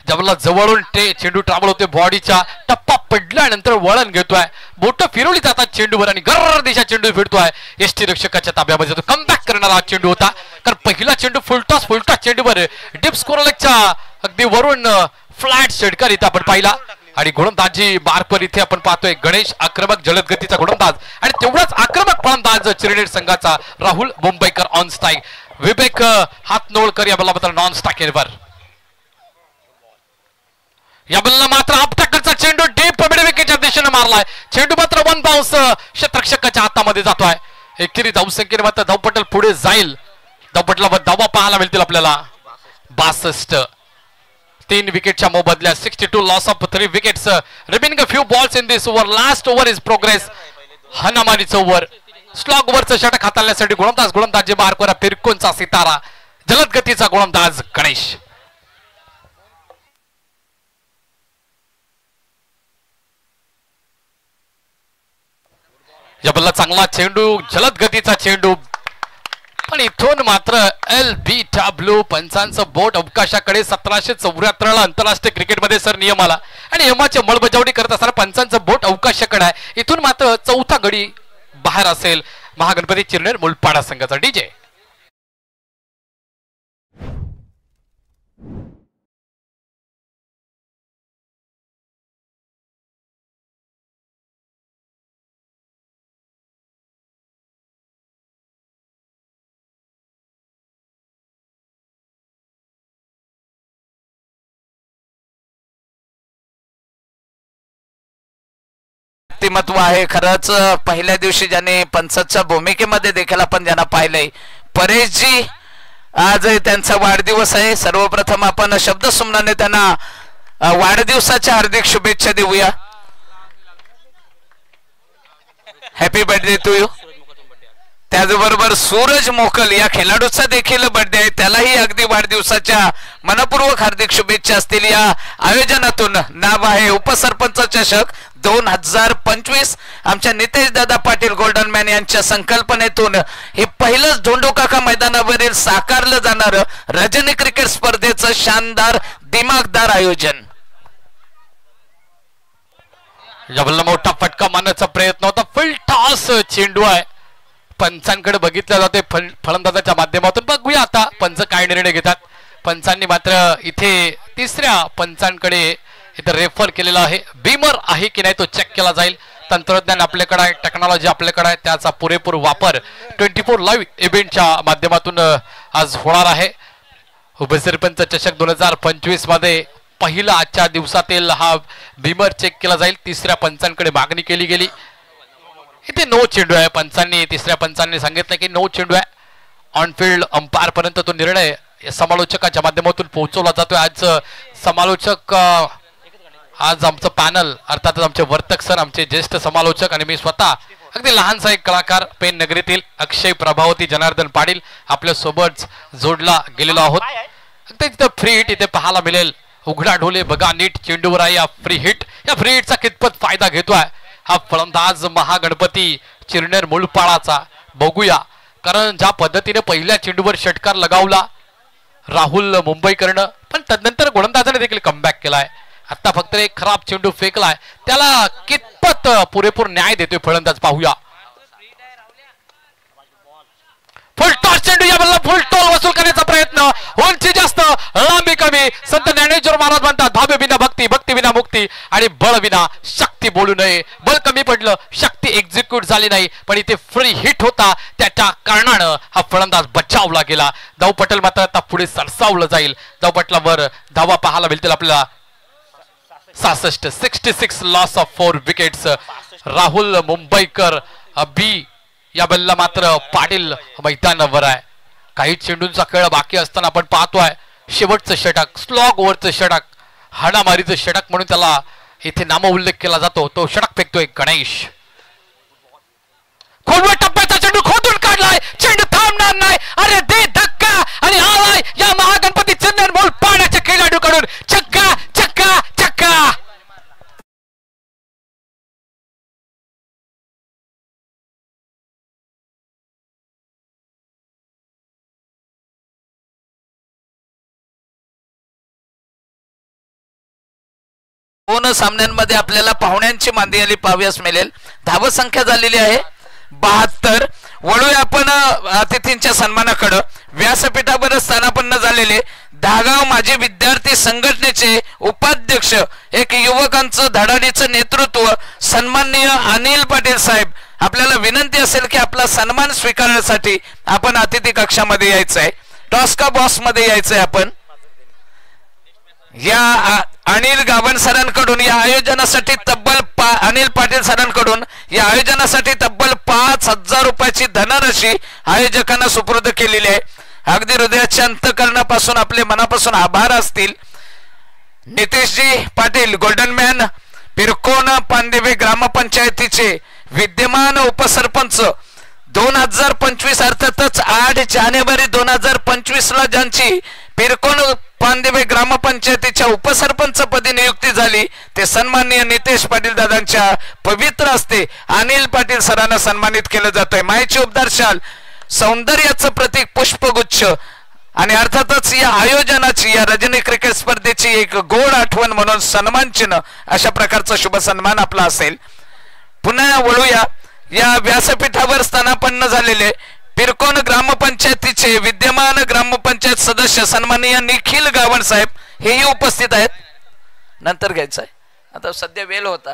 जबला जवळून चेंडू ट्रॅव्हल होते बॉडीच्या, टप्पा पडल्यानंतर वळण घेतोय, बोट फिरवली जातात चेंडूवर आणि गर्र दिशा चेंडू फिरतोय. एसटी रक्षकाच्या ताब्यामध्ये जातो. कमबॅक करणारा हा चेंडू होता, कारण पहिला चेंडू फुलटॉस चेंडूवर डीप स्कोरलेगच्या अगदी वरून फ्लॅट षटकार इथे आपण पाहिला. आणि गोलंदाजी मार्कवर इथे आपण पाहतोय गणेश, आक्रमक जलद गतीचा गोलंदाज आणि तेवढाच आक्रमक फलंदाज चिरनेर संघाचा राहुल मुंबईकर ऑन स्ट्राइक. विवेक हातनोळकर या बल्ला नॉन स्ट्राइकवर. या बल्ला मात्र आपटाकडचा चेंडू डीप मिड विकेटच्या दिशेने मारलाय. चेंडू मात्र वन बाउन्स क्षेत्ररक्षकाच्या हातामध्ये जातोय. एकेरी धावसंख्येने मात्र धावपटल पुढे जाईल. धावपटला धावा पाहायला मिळतील आपल्याला 62. 3 विकेटच्या मोबदल्यात 62 loss of 3 wickets. Remaining few balls in this over. Last over is progress. हनामारीचं ओव्हर. स्लॉग ओव्हरचं षटक हाताळण्यासाठी गोलंदाज मार्कवर पिरकोनचा सितारा, जलद गतीचा गोलंदाज गणेश. या बल्ला चांगला चेंडू, जलद गतीचा चेंडू, पण इथून मात्र LBW पंचांचं बोट अवकाशाकडे. 1774 ला आंतरराष्ट्रीय क्रिकेटमध्ये सर नियम आला आणि नियमाची अंमलबजावणी करत असताना पंचांचं बोट अवकाशाकडे आहे. इथून मात्र चौथा गडी बाहेर असेल महागणपती चिरनेर मुलपाडा संघाचा. डीजे व्यक्तिमत्व आहे खरंच. पहिल्या दिवशी ज्याने पंचाच्या भूमिकेमध्ये देखील आपण ज्यांना पाहिलंय, परेशजी, आज त्यांचा वाढदिवस आहे. सर्वप्रथम आपण शब्दसुमनाने त्यांना वाढदिवसाच्या हार्दिक शुभेच्छा देऊया. Happy birthday to you. त्याचबरोबर सूरज मोकल या खेळाडूचा देखील बर्थडे आहे, त्यालाही अगदी वाढदिवसाच्या मनपूर्वक हार्दिक शुभेच्छा असतील. या आयोजनातून नाव आहे उपसरपंच चषक 2025. आमच्या नितेश दादा पाटील गोल्डन मॅन यांच्या संकल्पनेतून हे पहिलंच धोंडोकाका मैदानावरील साकारलं जाणारं रजनी क्रिकेट स्पर्धेचं शानदार दिमागदार आयोजन. जबला मोठा फटका मारण्याचा प्रयत्न होता. फुल टॉस चेंडू आहे. पंचांकडे बघितलं जाते फलंदाजाच्या माध्यमातून. बघूया आता पंच काय निर्णय घेतात. पंचांनी मात्र इथे तिसऱ्या पंचांकडे इथे रेफर केलेला आहे. बीमर आहे की नाही तो चेक केला जाईल. तंत्रज्ञान आपल्याकडे आहे, टेक्नॉलॉजी आपल्याकडे आहे, त्याचा पुरेपूर वापर 24 लाईव्ह इव्हेंटच्या माध्यमातून आज होणार आहे. उपसरपंच चषक 2025 मध्ये पहिला आजच्या दिवसातील हा बीमर चेक केला जाईल. तिसऱ्या पंचांकडे मागणी केली गेली. इथे नो चेंडू आहे. पंचांनी तिसऱ्या पंचांनी सांगितलं की नो चेंडू आहे. ऑनफिल्ड अंपायर पर्यंत तो निर्णय समालोचकाच्या माध्यमातून पोहोचवला जातोय. आज समालोचक, आज आमचं पॅनल अर्थातच आमचे वर्तक सर, आमचे ज्येष्ठ समालोचक आणि मी स्वतः अगदी लहानसा एक कलाकार पेन नगरीतील अक्षय प्रभावती जनार्दन पाटील आपल्या सोबत जोडला गेलेलो आहोत. तिथं फ्री हिट इथे पाहायला मिळेल. उघडा ढोले बघा नीट चेंडूवर आहे. या फ्री हिटचा कितपत फायदा घेतोय हा फलंदाज महागणपती चिरनेर मुलपाडाचा. बघूया कारण ज्या पद्धतीने पहिल्या चेंडूवर षटकार लगावला राहुल मुंबईकरनं, पण तदनंतर गोलंदाजाने देखील कमबॅक केलाय. आता फक्त एक खराब चेंडू फेकलाय, त्याला कितपत पुरेपूर न्याय देतोय फलंदाज पाहूया. फुल टॉस चेंडू, या बल्ला फुल टॉल वसूल करण्याचा प्रयत्न, उंची जास्त लांबी कमी. संत ज्ञानेश्वर महाराज म्हणतात भाव्य विना भक्ती, भक्ती विना मुक्ती आणि बळ विना शक्ती बोलू नये. बळ कमी पडलं, शक्ती एक्झिक्यूट झाली नाही, पण इथे फ्री हिट होता, त्याच्या कारणानं हा फलंदाज बचावला गेला. धावपटल मात्र आता पुढे सरसावलं जाईल. धावपटलावर धावा पाहायला मिळतील आपल्याला 66 लॉस ऑफ 4 विकेट्स. राहुल मुंबईकर बी या बल्ला मात्र पाटील मैदानावर आहे. काही चेंडूंचा खेळ बाकी असताना आपण पाहतोय शेवटचं षटक, स्लॉग ओव्हरचं षटक, हाणामारीचं षटक म्हणून त्याला इथे नामोल्लेख केला जातो. तो षटक फेकतोय गणेश. खोलवर टप्प्याचा चेंडू खोदून काढलाय, चेंडू थांबणार नाही. अरे दे धक्का आणि आलाय या महागणपती चंदन बोल पाण्याच्या खेळाडूकडून. चक्का चक्का चक्का. दोन सामन्यांमध्ये आपल्याला पाहुण्यांची मांदी आली पाहाव्यास मिळेल. धाव संख्या झालेली आहे 72. वळूया आपण अतिथींच्या सन्मानाकडे. व्यासपीठावर स्थानापन्न झालेले धागाव माजी विद्यार्थी संघटनेचे उपाध्यक्ष, एक युवकांचं धडाडीचं नेतृत्व सन्माननीय अनिल पाटील साहेब, आपल्याला विनंती असेल की आपला सन्मान स्वीकारण्यासाठी आपण अतिथी कक्षामध्ये यायचं आहे. टॉस्का बॉस मध्ये यायचं आहे. आपण या अनिल गावन सरांकडून या आयोजनासाठी तब्बल अनिल पाटील सरांकडून या आयोजनासाठी तब्बल 5,000 रुपयाची धनराशी आयोजकांना सुपूर्द केलेली आहे. अगदी हृदयाच्या अंतःकरणापासून आपले मनापासून आभार असतील. नितेशजी पाटील गोल्डन मॅन, पिरकोन पांदेवे ग्रामपंचायतीचे विद्यमान उपसरपंच, 2025 अर्थातच 8 जानेवारी 2025 ला ज्यांची पिरकोन पांदेवे ग्रामपंचायतीच्या उपसरपंच पदी नियुक्ती झाली ते सन्माननीय नितेश पाटील दादांच्या पवित्र हस्ते अनिल पाटील सरांना सन्मानित केलं जातंय. मायेची उबदार शाल, सौंदर्याचं प्रतीक पुष्पगुच्छ आणि अर्थातच या आयोजनाची, या रजनी क्रिकेट स्पर्धेची एक गोड आठवण म्हणून सन्मान चिन्ह, अशा प्रकारचा शुभ सन्मान आपला असेल. पुन्हा वळूया या व्यासपीठावर स्थानापन्न झालेले पिरकोन ग्रामपंचायतीचे विद्यमान ग्रामपंचायत सदस्य सन्माननीय निखिल गावण साहेब हेही उपस्थित आहेत. नंतर घ्यायचं आहे, आता सध्या वेळ होता.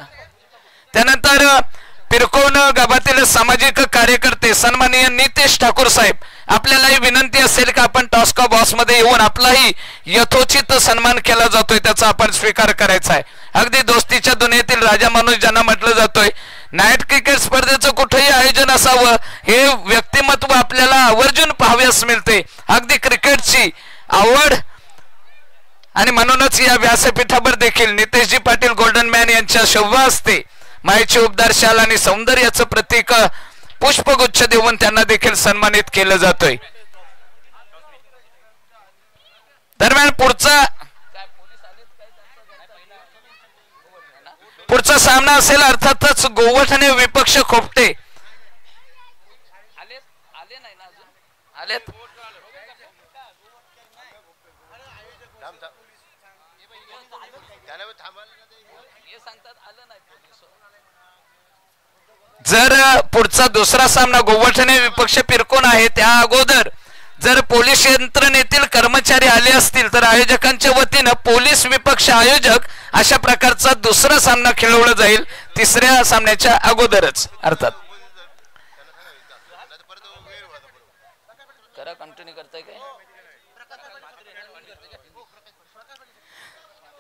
त्यानंतर पिरकोन गावातील सामाजिक कार्यकर्ते सन्माननीय नितेश ठाकूर साहेब, आपल्यालाही विनंती असेल की आपण टॉस्का बॉस मध्ये येऊन आपलाही यथोचित सन्मान केला जातोय, त्याचा आपण स्वीकार करायचा आहे. अगदी दोस्तीच्या दुनियेतील राजा माणूस ज्यांना म्हटलं जातोय, नाईट क्रिकेट स्पर्धेचं कुठेही आयोजन असावं हे व्यक्तिमत्व आपल्याला आवर्जून पाहाव्यास मिळते. अगदी क्रिकेटची आवड आणि म्हणूनच या व्यासपीठावर देखील नितेशजी पाटील गोल्डन मॅन यांच्या शोभा असते मायेची उबदार शाल आणि सौंदर्याचं प्रतीक पुष्पगुच्छ देऊन त्यांना देखील सन्मानित केलं जातोय. दरम्यान पुढचा सामना असेल अर्थातच गोवठणे विपक्ष खोपटे. जर पुढचा दुसरा सामना गोवठणे विपक्ष पिरकोन आहे त्या अगोदर जर पोलीस यंत्रणेतील कर्मचारी आले असतील तर आयोजकांच्या वतीनं पोलीस विपक्ष आयोजक अशा प्रकारचा दुसरा सामना खेळवला जाईल तिसऱ्या सामन्याच्या अगोदरच. अर्थात कंटिन्यू करताय काय?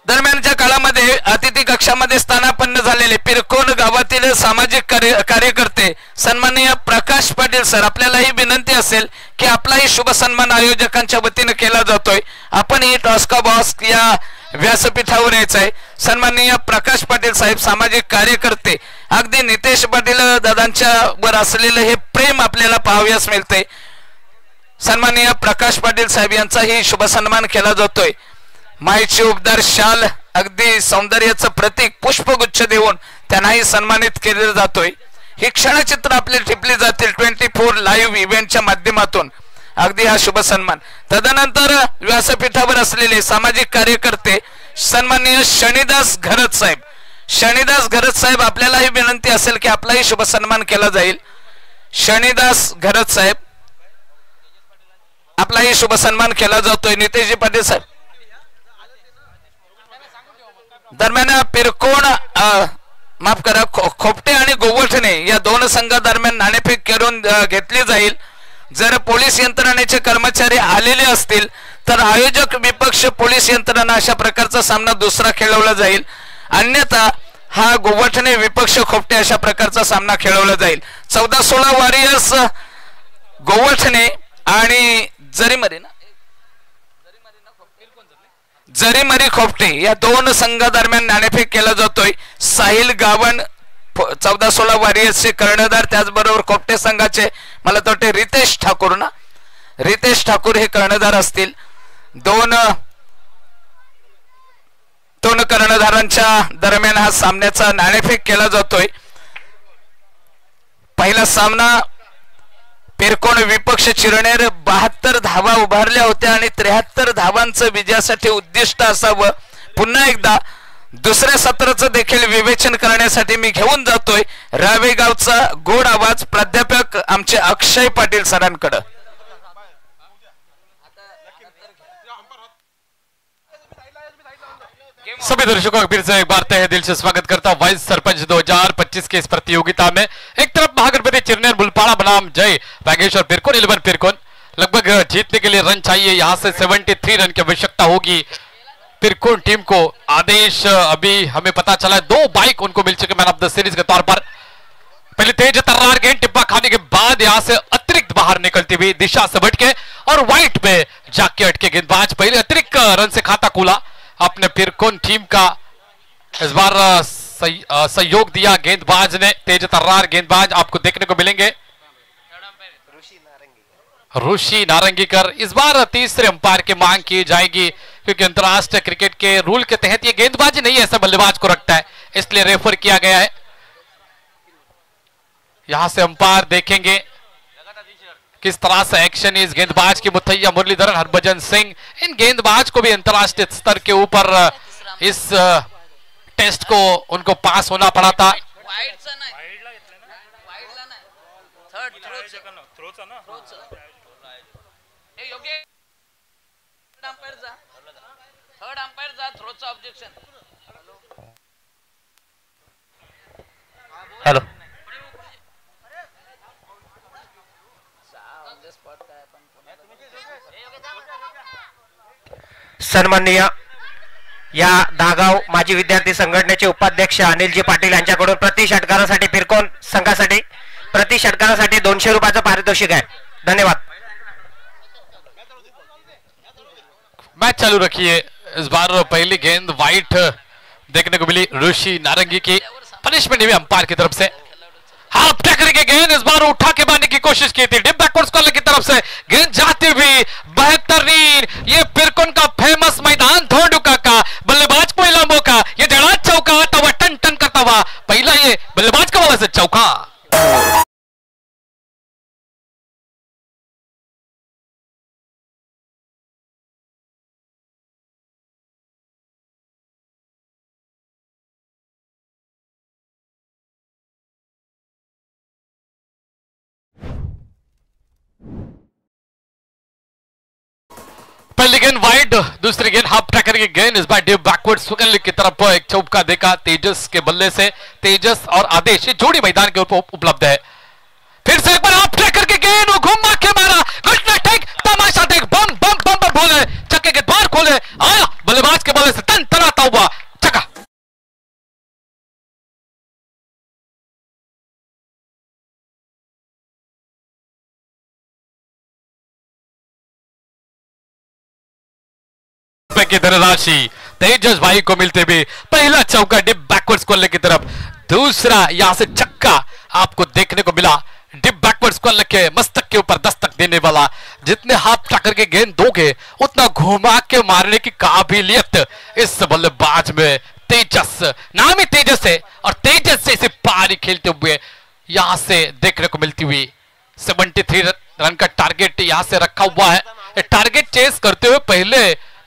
दरम्यानच्या काळामध्ये अतिथी कक्षामध्ये स्थानापन्न झालेले पिरकोन गावातील सामाजिक कार्यकर्ते सन्माननीय प्रकाश पाटील सर, आपल्यालाही विनंती असेल की आपलाही शुभ सन्मान आयोजकांच्या वतीने केला जातोय. आपण ही टॉस्का बॉस या व्यासपीठावर यायचं आहे. सन्माननीय प्रकाश पाटील साहेब सामाजिक कार्यकर्ते, अगदी नितेश पाटील दादांच्या वर असलेलं हे प्रेम आपल्याला पाहाव्यास मिळते. सन्माननीय प्रकाश पाटील साहेब यांचाही शुभ सन्मान केला जातोय. मायेची उबदार शाल, अगदी सौंदर्याचं प्रतीक पुष्पगुच्छ देऊन त्यांनाही सन्मानित केलं जातोय. ही क्षणचित्र आपली टिपली जातील 24 लाईव्ह इव्हेंटच्या माध्यमातून. अगदी हा शुभ सन्मान. तदनंतर व्यासपीठावर असलेले सामाजिक कार्यकर्ते सन्माननीय शनिदास घरत साहेब. शनिदास घरत साहेब, आपल्यालाही विनंती असेल की आपलाही शुभ सन्मान केला जाईल. शनिदास घरत साहेब, आपलाही शुभ सन्मान केला जातोय. नितेशजी पाटील साहेब. दरम्यान पिरकोण माफ करा खोपटे आणि गोवठणे या दोन संघादरम्यान नाणेफेक करून घेतली जाईल. जर पोलीस यंत्रणेचे कर्मचारी आलेले असतील तर आयोजक विपक्ष पोलीस यंत्रणा अशा प्रकारचा सामना दुसरा खेळवला जाईल. अन्यथा हा गोवठणे विपक्ष खोपटे अशा प्रकारचा सामना खेळवला जाईल. 14-16 वॉरियर्स गोवठणे आणि जरीमरी खोपटे या दोन संघादरम्यान नाणेफेक केला जातोय. साहिल गावण 14-16 वॉरियर्सचे कर्णधार, त्याचबरोबर खोपटे संघाचे मला तर वाटते रितेश ठाकूर हे कर्णधार असतील. दोन कर्णधारांच्या दरम्यान हा सामन्याचा नाणेफेक केला जातोय. पहिला सामना पिरकोण विपक्ष चिरनेर 72 धावा उभारल्या होत्या आणि 73 धावांचं विजयासाठी उद्दिष्ट असावं. पुन्हा एकदा दुसऱ्या सत्राचं देखील विवेचन करण्यासाठी मी घेऊन जातोय रावेगावचा गोड आवाज प्राध्यापक आमचे अक्षय पाटील सरांकडे. सभी दर्शकों का फिर से एक बार तहे दिल से स्वागत करता हूं वाइस सरपंच 2025 के इस प्रतियोगिता में. एक तरफ महागणपति चिरनेर बुलपाड़ा बनाम जय बागेश्वर पिरकोन 11 पिरकोन. लगभग जीतने के लिए रन चाहिए. यहां से 73 रन की आवश्यकता होगी पिरकोन टीम को. आदेश अभी हमें पता चला है 2 बाइक उनको मिल चुके मैन ऑफ द सीरीज के तौर पर. पहले तेज तर्रार गेंद टिप्पा खाने के बाद यहां से अतिरिक्त बाहर निकलती हुई दिशा से भटके और व्हाइट में जाके अटके गेंदबाज. पहले अतिरिक्त रन से खाता खुला अपने पिरकोन टीम का. इस बार सहयोग दिया गेंदबाज ने. तेज तर्रार गेंदबाज आपको देखने को मिलेंगे ऋषि नारंगीकर. इस बार तीसरे अंपायर की मांग की जाएगी क्योंकि अंतरराष्ट्रीय क्रिकेट के रूल के तहत ये गेंदबाजी नहीं ऐसा बल्लेबाज को रखता है, इसलिए रेफर किया गया है. यहां से अंपायर देखेंगे किस तरह से एक्शन इस गेंदबाज की. मुथैया मुरलीधरन, हरभजन सिंह, इन गेंदबाज को भी अंतरराष्ट्रीय स्तर के ऊपर इस टेस्ट को उनको पास होना पड़ा था. हेलो सन्माननीय या दागाव माजी विद्यार्थी संघटनेचे उपाध्यक्ष अनिलजी पाटील यांच्याकडून प्रति षटकारासाठी पिरकोन संघासाठी प्रति षटकारासाठी 200 रुपयाचं पारितोषिक आहे. धन्यवाद. मैच चालू रखिए. इस बार पहली गेंद वाइट देखने को मिली ऋषि नारंगी की. पनिशमेंट हुई अंपायर की तरफ से. हाफ टैकल की गेंद इस बार उठा के मारने की कोशिश की थी. डिप बैकवर्ड स्कॉलर की तरफ से गेंद जाती हुई बेहतरीन. ये पिरकोन का फेमस मैदान धोंडुका का बल्लेबाज को मिला मौका. ये जड़ा चौका आता हुआ टन टन करता हुआ. पहला ये बल्लेबाज का वाला से चौका. पहली गेंद वाइड, दूसरी गेंद हाफ टैकर की गेंद. इस बार डीप बैकवर्ड स्विंग की तरफ एक चौका देखा तेजस के बल्ले से. तेजस और आदेश ये जोड़ी मैदान के ऊपर उपलब्ध है. फिर से एक बार हाफ टैकर की गेंद वो घुमा के मारा. घटना टेक तमाशा देख बम बम बम पर बोले चक्के के द्वार खोले आया बल्लेबाज के बल्ले से तन तनाता हुआ चक्का. की धनराशि तेजस भाई को मिलते हुए पहला चौका डिप बैकवर्ड कॉलर की तरफ. दूसरा यहां से छक्का आपको देखने को मिला. डिप बैकवर्ड कॉलर के मस्तक के ऊपर दस्तक देने वाला. जितने हाथ टक्कर के गेंद दोगे उतना घुमा के मारने की काबिलियत इस बल्लेबाज में तेजस नाम ही तेजस है और तेजस से इसे पारी खेलते हुए यहां से देखने को मिलती हुई। 73 रन का टारगेट यहां से रखा हुआ है। टारगेट चेस करते हुए पहले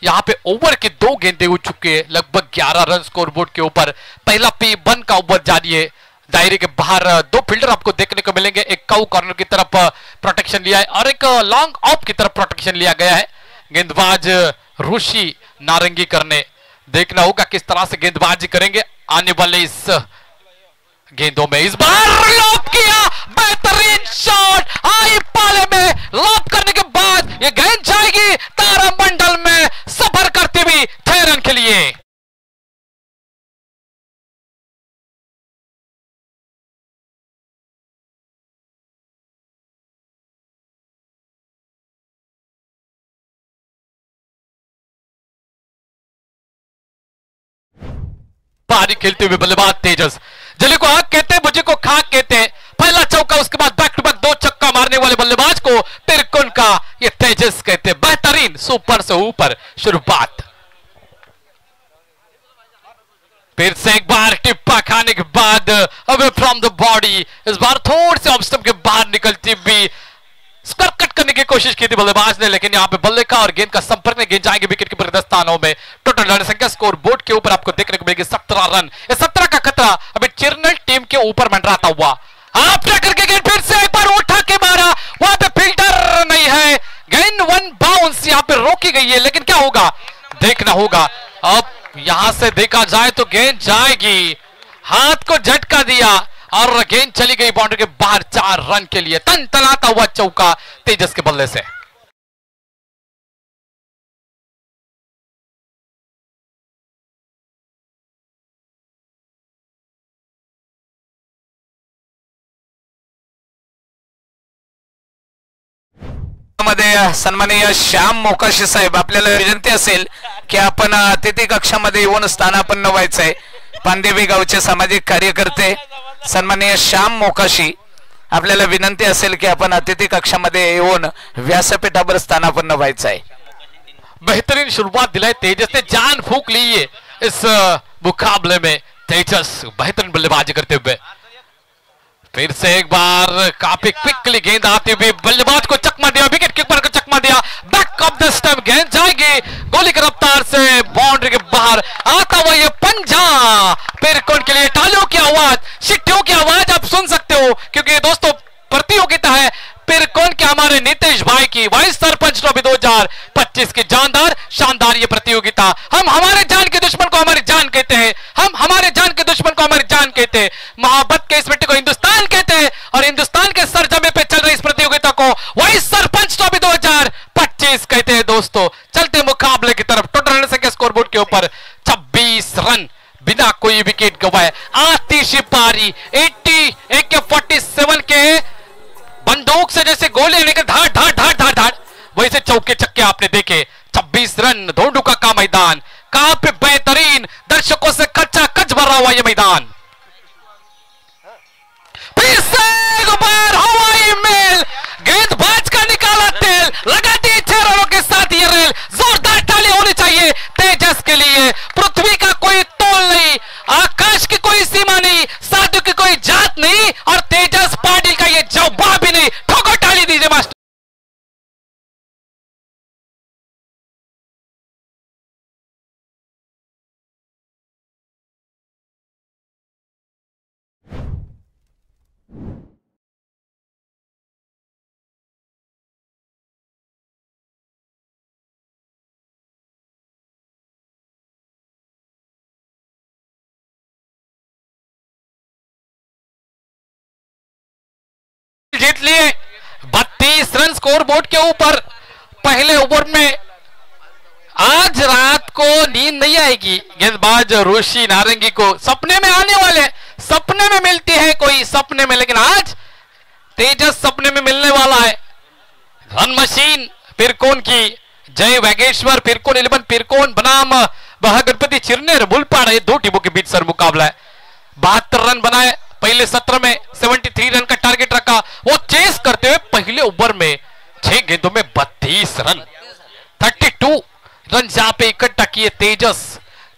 यहां पे ओवर के 2 गेंदे हो चुके हैं, लगभग 11 रन स्कोर बोर्ड के ऊपर। पहला P1 का ओवर जारी है, दायरे के बाहर 2 फील्डर आपको देखने को मिलेंगे। एक काउ कॉर्नर की तरफ प्रोटेक्शन लिया है और एक लॉन्ग ऑफ की तरफ प्रोटेक्शन लिया गया है। गेंदबाज ऋषि नारंगी करने, देखना होगा किस तरह से गेंदबाजी करेंगे आने वाले इस गेंदों में। इस बार लॉब किया, बेहतरीन शॉट आई पाले में, लॉब करने के बाद ये गेंद जाएगी तारामंडल में, सफर करती हुई 6 रन के लिए। पारी खेलते हुए बल्लेबाज तेजस, जली को आग कहते हैं, मुझे को खाक कहते हैं। पहला चौका, उसके बाद बैक टू बैक 2 छक्का मारने वाले बल्लेबाज को तिरकुन का ये तेजस कहते हैं। बेहतरीन सुपर से ऊपर शुरुआत। फिर से एक बार टिप्पा खाने के बाद अवे फ्रॉम द बॉडी, इस बार थोड़ी से ऑफ स्टंप के बाहर निकलती भी स्क्वायर कट करने की कोशिश की थी बल्लेबाज ने, लेकिन यहां पे बल्ले का और गेंद का संपर्क में गेंद जाएगी विकेट के ऊपर। स्थानों में टोटल रन संख्या स्कोर बोर्ड के ऊपर आपको देखने को मिलेगी 17 रन। इस 17 का खतरा अभी चिरनल टीम के ऊपर मंडराता हुआ। आप करके गेंद फिर से एक बार उठा के मारा, वहां पे फील्डर नहीं है, गेंद 1 बाउंस यहां पे रोकी गई है, लेकिन क्या होगा देखना होगा। अब यहां से देखा जाए तो गेंद जाएगी, हाथ को झटका दिया और गेंद चली गई बाउंड्री के बाहर 4 रन के लिए। तन तनाता हुआ चौका तेजस के बल्ले से। मध्ये सन्माननीय श्याम मोकाशी साहेब, आपल्याला विनंती असेल की आपण अतिथी कक्षामध्ये येऊन स्थानापन्न व्हायचंय। पांदेवी गावचे सामाजिक कार्यकर्ते सन्माननीय श्याम मोकाशी, आपल्याला विनंती असेल की आपण अतिथी कक्षामध्ये येऊन व्यासपीठावर स्थानापन्न व्हायचंय। बेहतरीन शुरुआत दिलाई तेजस ने, जान फूंक ली है इस मुकाबले में। तेजस बेहतरीन बल्लेबाजी करते हुए फिर से एक बार काफी क्विकली गेंद आती हुई बल्लेबाज को चकमा दिया, विकेट कीपर को चकमा दिया, बैक ऑफ द स्टंप गेंद जाएगी गोली की रफ्तार से बाउंड्री के बाहर। आता हुआ ये पंजा पिरकुन के लिए, तालियों की आवाज, शिट्टियों की आवाज आप सुन सकते हो, क्योंकि दोस्तों प्रतियोगिता है पिरकुन के हमारे नीतीश भाई की वाइस सरपंच ट्रॉफी 2025 की जानदार शानदार ये प्रतियोगिता। हम हमारे जान के दुश्मन को हमारी जान कहते हैं, हम हमारे जान के दुश्मन को हमारी जान कहते हैं। मोहब्बत के इस मिट्टी को हिंदुस्तान कहते हैं और हिंदुस्तान के सरजमे पे चल रही इस प्रतियोगिता को वाइस सरपंच ट्रॉफी 2025 कहते हैं। दोस्तों चलते मुकाबले की तरफ, टोटल रन संख्या स्कोर बोर्ड के ऊपर 26 रन बिना कोई विकेट गंवाए। आतिशी पारी 80 AK-47 के बंदूक से जैसे गोले लेकर धाड़ धाड़ धाड़ धाड़ धाड़ वैसे चौके छक्के आपने देखे। 26 रन, धोंडुका का मैदान, काफी बेहतरीन, दर्शकों से कच्चा कच भरा हुआ यह मैदान। फिर से एक बार हवाई मेल, गेंदबाज का निकाला तेल, लगाती 6 रनों के साथ ये रेल। जोरदार ताली होनी चाहिए तेजस के लिए। पृथ्वी का कोई तोल नहीं, आकाश की कोई सीमा नहीं, साधु की कोई जात नहीं और तेजस पाटिल का ये जवाब भी नहीं। ठोको ताली दीजिए मास्टर। जीत लिए 32 रन स्कोर बोर्ड के ऊपर पहले ओवर में। आज रात को नींद नहीं आएगी गेंदबाज ऋषि नारंगी को, सपने में आने वाले, सपने में मिलती है कोई सपने में, लेकिन आज तेजस सपने में मिलने वाला है। रन मशीन पिरकोन की जय वागेश्वर, पिरकोन 11 पिरकोन बनाम महागणपति चिरनेर बुलपाड़ा, ये 2 टीमों के बीच सर मुकाबला है। 72 रन बनाए पहले सत्र में, 73 रन का टारगेट रखा, वो चेस करते हुए पहले ओवर में 6 गेंदों में 32 रन, 32 रन यहां पे इकट्ठा किए तेजस।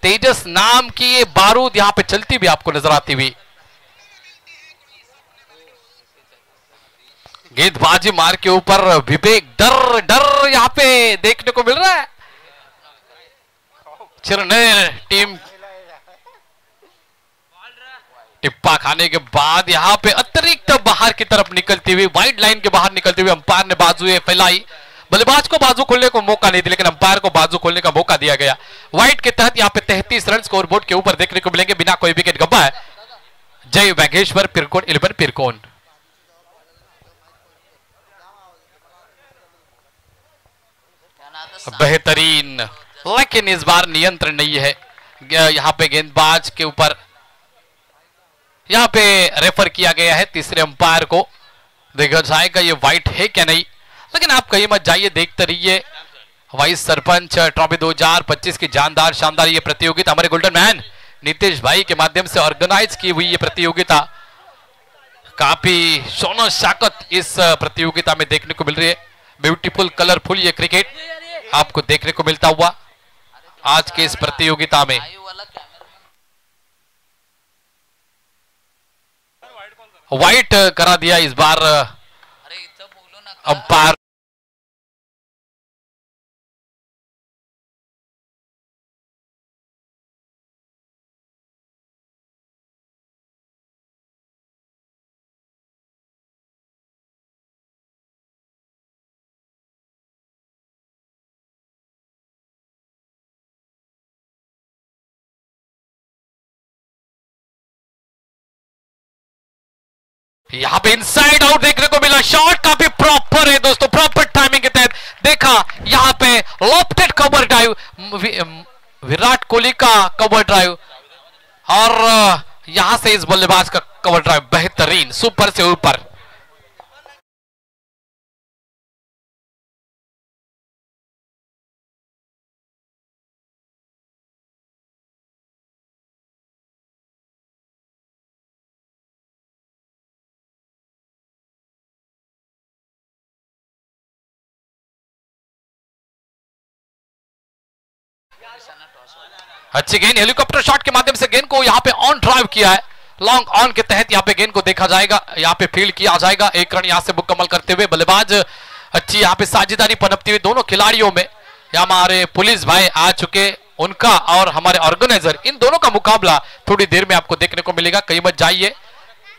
तेजस नाम की ये बारूद यहां पे चलती भी आपको नजर आती हुई। गेंदबाजी मार के ऊपर विवेक, डर डर यहाँ पे देखने को मिल रहा है। चिरनेर टीम टिप्पा खाने के बाद यहाँ पे अतिरिक्त बाहर की तरफ निकलती हुई, वाइड लाइन के बाहर निकलती हुई अंपायर ने बाजुएं फैलाई। बल्लेबाज को बाजू खोलने को मौका नहीं दिया, लेकिन अंपायर को बाजू खोलने का मौका दिया गया। वाइड के तहत यहाँ पे 33 रन स्कोरबोर्ड के ऊपर देखने को मिलेंगे बिना कोई विकेट गंवा है। जय वागेश्वर, पिरकोन 11 पिरकोन। बेहतरीन, लेकिन इस बार नियंत्रण नहीं है यहाँ पे गेंदबाज के ऊपर। यहाँ पे रेफर किया गया है तीसरे अंपायर को। देखा जाएगा ये वाइट है क्या नहीं, लेकिन आप कहीं मत जाइए, देखते रहिए। वाइस सरपंच ट्रॉफी 2025 की जानदार शानदार ये प्रतियोगिता हमारे गोल्डन मैन नीतीश भाई के माध्यम से ऑर्गेनाइज की हुई ये प्रतियोगिता, काफी सोनो शाकत इस प्रतियोगिता में देखने को मिल रही है। ब्यूटीफुल कलरफुल ये क्रिकेट आपको देखने को मिलता हुआ आज के इस प्रतियोगिता में। वाइट करा दिया इस बार अंपायर। यहां पे इनसाइड आउट देखने को मिला, शॉट काफी प्रॉपर है दोस्तों, प्रॉपर टाइमिंग के तहत देखा। यहां पे lofted cover drive, Virat Kohli का कवर ड्राइव, और यहां से इस बल्लेबाज का कवर ड्राइव बेहतरीन, सुपर से ऊपर। अच्छी गेंद, हेलीकॉप्टर शॉट के माध्यम से गेंद को यहां पे ऑन ड्राइव किया है। लॉन्ग ऑन के तहत यहां पे गेंद को देखा जाएगा, यहां पे फील्ड किया जाएगा। एक रन यहां से मुकम्मल करते हुए बल्लेबाज, अच्छी यहां पे साझेदारी पनपती हुई दोनों खिलाड़ियों में। यहां हमारे पुलिस भाई आ चुके, उनका और हमारे ऑर्गेनाइजर, इन दोनों का मुकाबला थोड़ी देर में आपको देखने को मिलेगा। कहीं मत जाइए।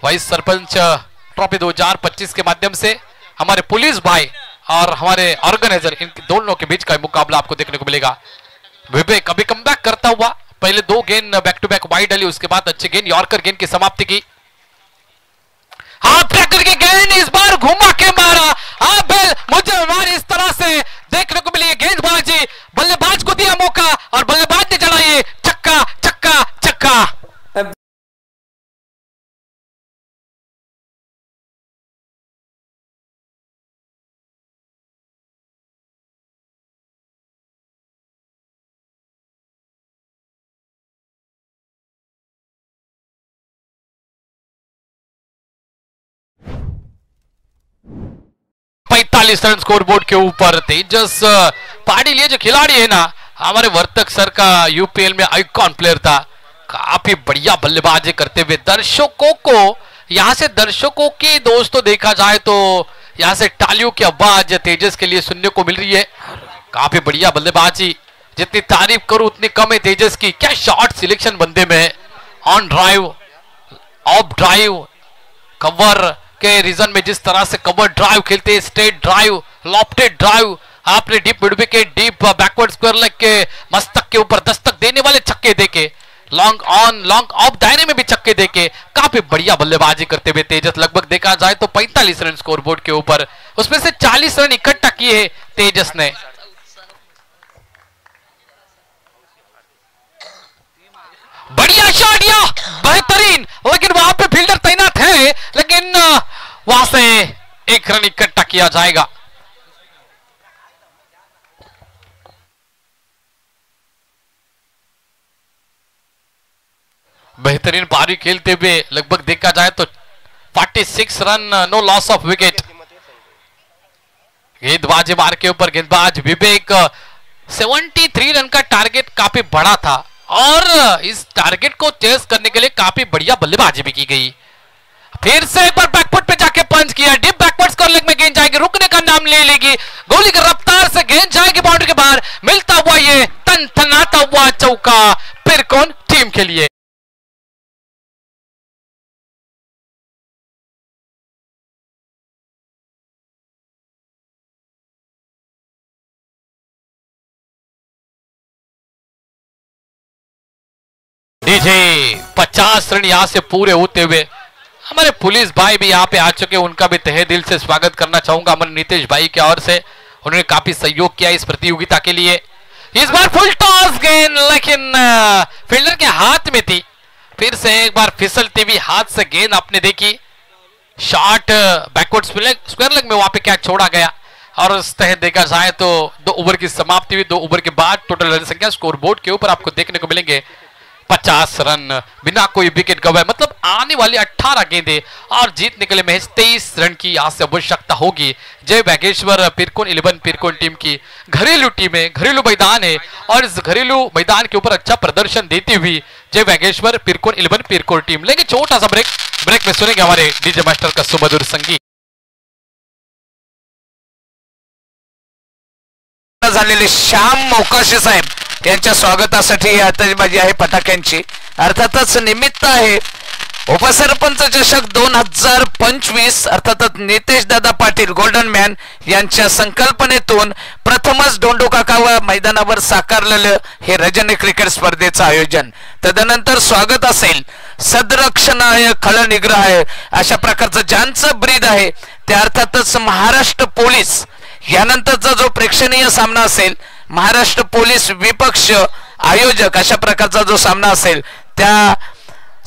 वाइस सरपंच ट्रॉफी 2025 के माध्यम से हमारे पुलिस भाई और हमारे ऑर्गेनाइजर, इन दोनों के बीच का मुकाबला आपको देखने को मिलेगा। विवेक अभी कम बैक करता हुआ, पहले 2 गेंद बैक टू बैक वाइड डाली, उसके बाद अच्छी गेंद यॉर्कर गेंद की समाप्ति की। हाथ टक्कर की गेंद इस बार घुमा के मारा। हाँ बेल, मुझे मारी इस तरह से देखने को मिली गेंदबाजी, बल्लेबाज को दिया मौका और बल्लेबाज ने चढ़ाई, छक्का छक्का छक्का। रन स्कोरबोर्ड के ऊपर तेजस पाटिल, ये जो खिलाड़ी है ना, हमारे वर्तक सर का यूपीएल में आइकॉन प्लेयर था, काफी बढ़िया बल्लेबाजी करते हुए दर्शकों को, यहां से दर्शकों की दोस्तों देखा जाए तो यहां से तालियों की आवाज तेजस के लिए सुनने को मिल रही है। काफी बढ़िया बल्लेबाजी, जितनी तारीफ करूं उतनी कम है तेजस की। क्या शॉट सिलेक्शन बंदे में, on drive, of drive, cover के रीजन में जिस तरह से कवर ड्राइव खेलते, स्ट्रेट ड्राइव, लॉफ्टेड ड्राइव, आपने deep mid wicket, deep backward square leg के मस्तक के ऊपर दस्तक देने वाले छक्के देके, लॉन्ग ऑन लॉन्ग ऑफ दायरे में भी छक्के देके काफी बढ़िया बल्लेबाजी करते हुए तेजस, लगभग देखा जाए तो 45 रन स्कोरबोर्ड के ऊपर, उसमें से 40 रन इकट्ठा किए तेजस ने। बढ़िया शॉट या बेहतरीन, लेकिन वहां पे फील्डर तैनात है, लेकिन वहां से 1 रन इकट्ठा किया जाएगा। बेहतरीन पारी खेलते हुए लगभग देखा जाए तो 46 run, no loss of wicket. गेंदबाजी मार के ऊपर गेंदबाज विवेक, 73 रन का टारगेट काफी बड़ा था और इस टारगेट को चेस करने के लिए काफी बढ़िया बल्लेबाजी भी की गई। फिर से एक बार बैकफुट पे जाके पंच किया, डीप बैकवर्ड स्क्वायर लेग गोली की रफ्तार से गेंद जाएगी बाउंड्री के बाहर, मिलता हुआ ये तनतनाता हुआ चौका पिरकोन टीम के लिए। डीजे 50 रन यहां से पूरे होते हुए हमारे पुलिस भाई भी यहाँ पे आ चुके, उनका भी तहे दिल से स्वागत करना चाहूंगा हमारे नीतीश भाई की ओर से। उन्होंने काफी सहयोग किया इस प्रतियोगिता के लिए। इस बार फुल टॉस गेंद लेकिन फील्डर के हाथ में थी, फिर से एक बार फिसलती हुई हाथ से गेंद आपने देखी। शॉट बैकवर्ड स्क्वायर लेग में वहां पे क्या छोड़ा गया। और उस तहत देखा जाए तो 2 ओवर की समाप्ति हुई। 2 ओवर के बाद टोटल रन संख्या स्कोर बोर्ड के ऊपर आपको देखने को मिलेंगे 50 रन बिना कोई विकेट गवाए, मतलब आने वाली 18 गेंदें और जीतने के लिए महज 23 रन की यहाँ से आवश्यकता होगी। जय बागेश्वर पिरकोन 11 पिरकोन टीम की घरेलू टीम है, घरेलू मैदान है और इस घरेलू मैदान के ऊपर अच्छा प्रदर्शन देती हुई जय बागेश्वर पिरकोन 11 पिरकोन टीम। लेकिन छोटा सा ब्रेक में सुनेंगे हमारे डीजे मास्टर का सुमधुर संगीत। झालेले श्याम मोकाशी साहेब यांच्या स्वागतासाठी आतषबाजी आहे फटाक्यांची, अर्थातच निमित्त आहे उपसरपंच चषक 2025, अर्थातच नितेश दादा पाटील गोल्डन मॅन यांच्या संकल्पनेतून प्रथमच डोंडोकाकावा मैदानावर साकारलेलं हे रजनी क्रिकेट स्पर्धेचं आयोजन। तदनंतर स्वागत असेल सदरक्षणाय खळनिग्रहाय अशा प्रकारचं ज्यांचं ब्रीद आहे ते अर्थातच महाराष्ट्र पोलीस। यानंतरचा जो प्रेक्षणीय सामना असेल महाराष्ट्र पोलीस विपक्ष आयोजक अशा प्रकारचा जो सामना असेल त्या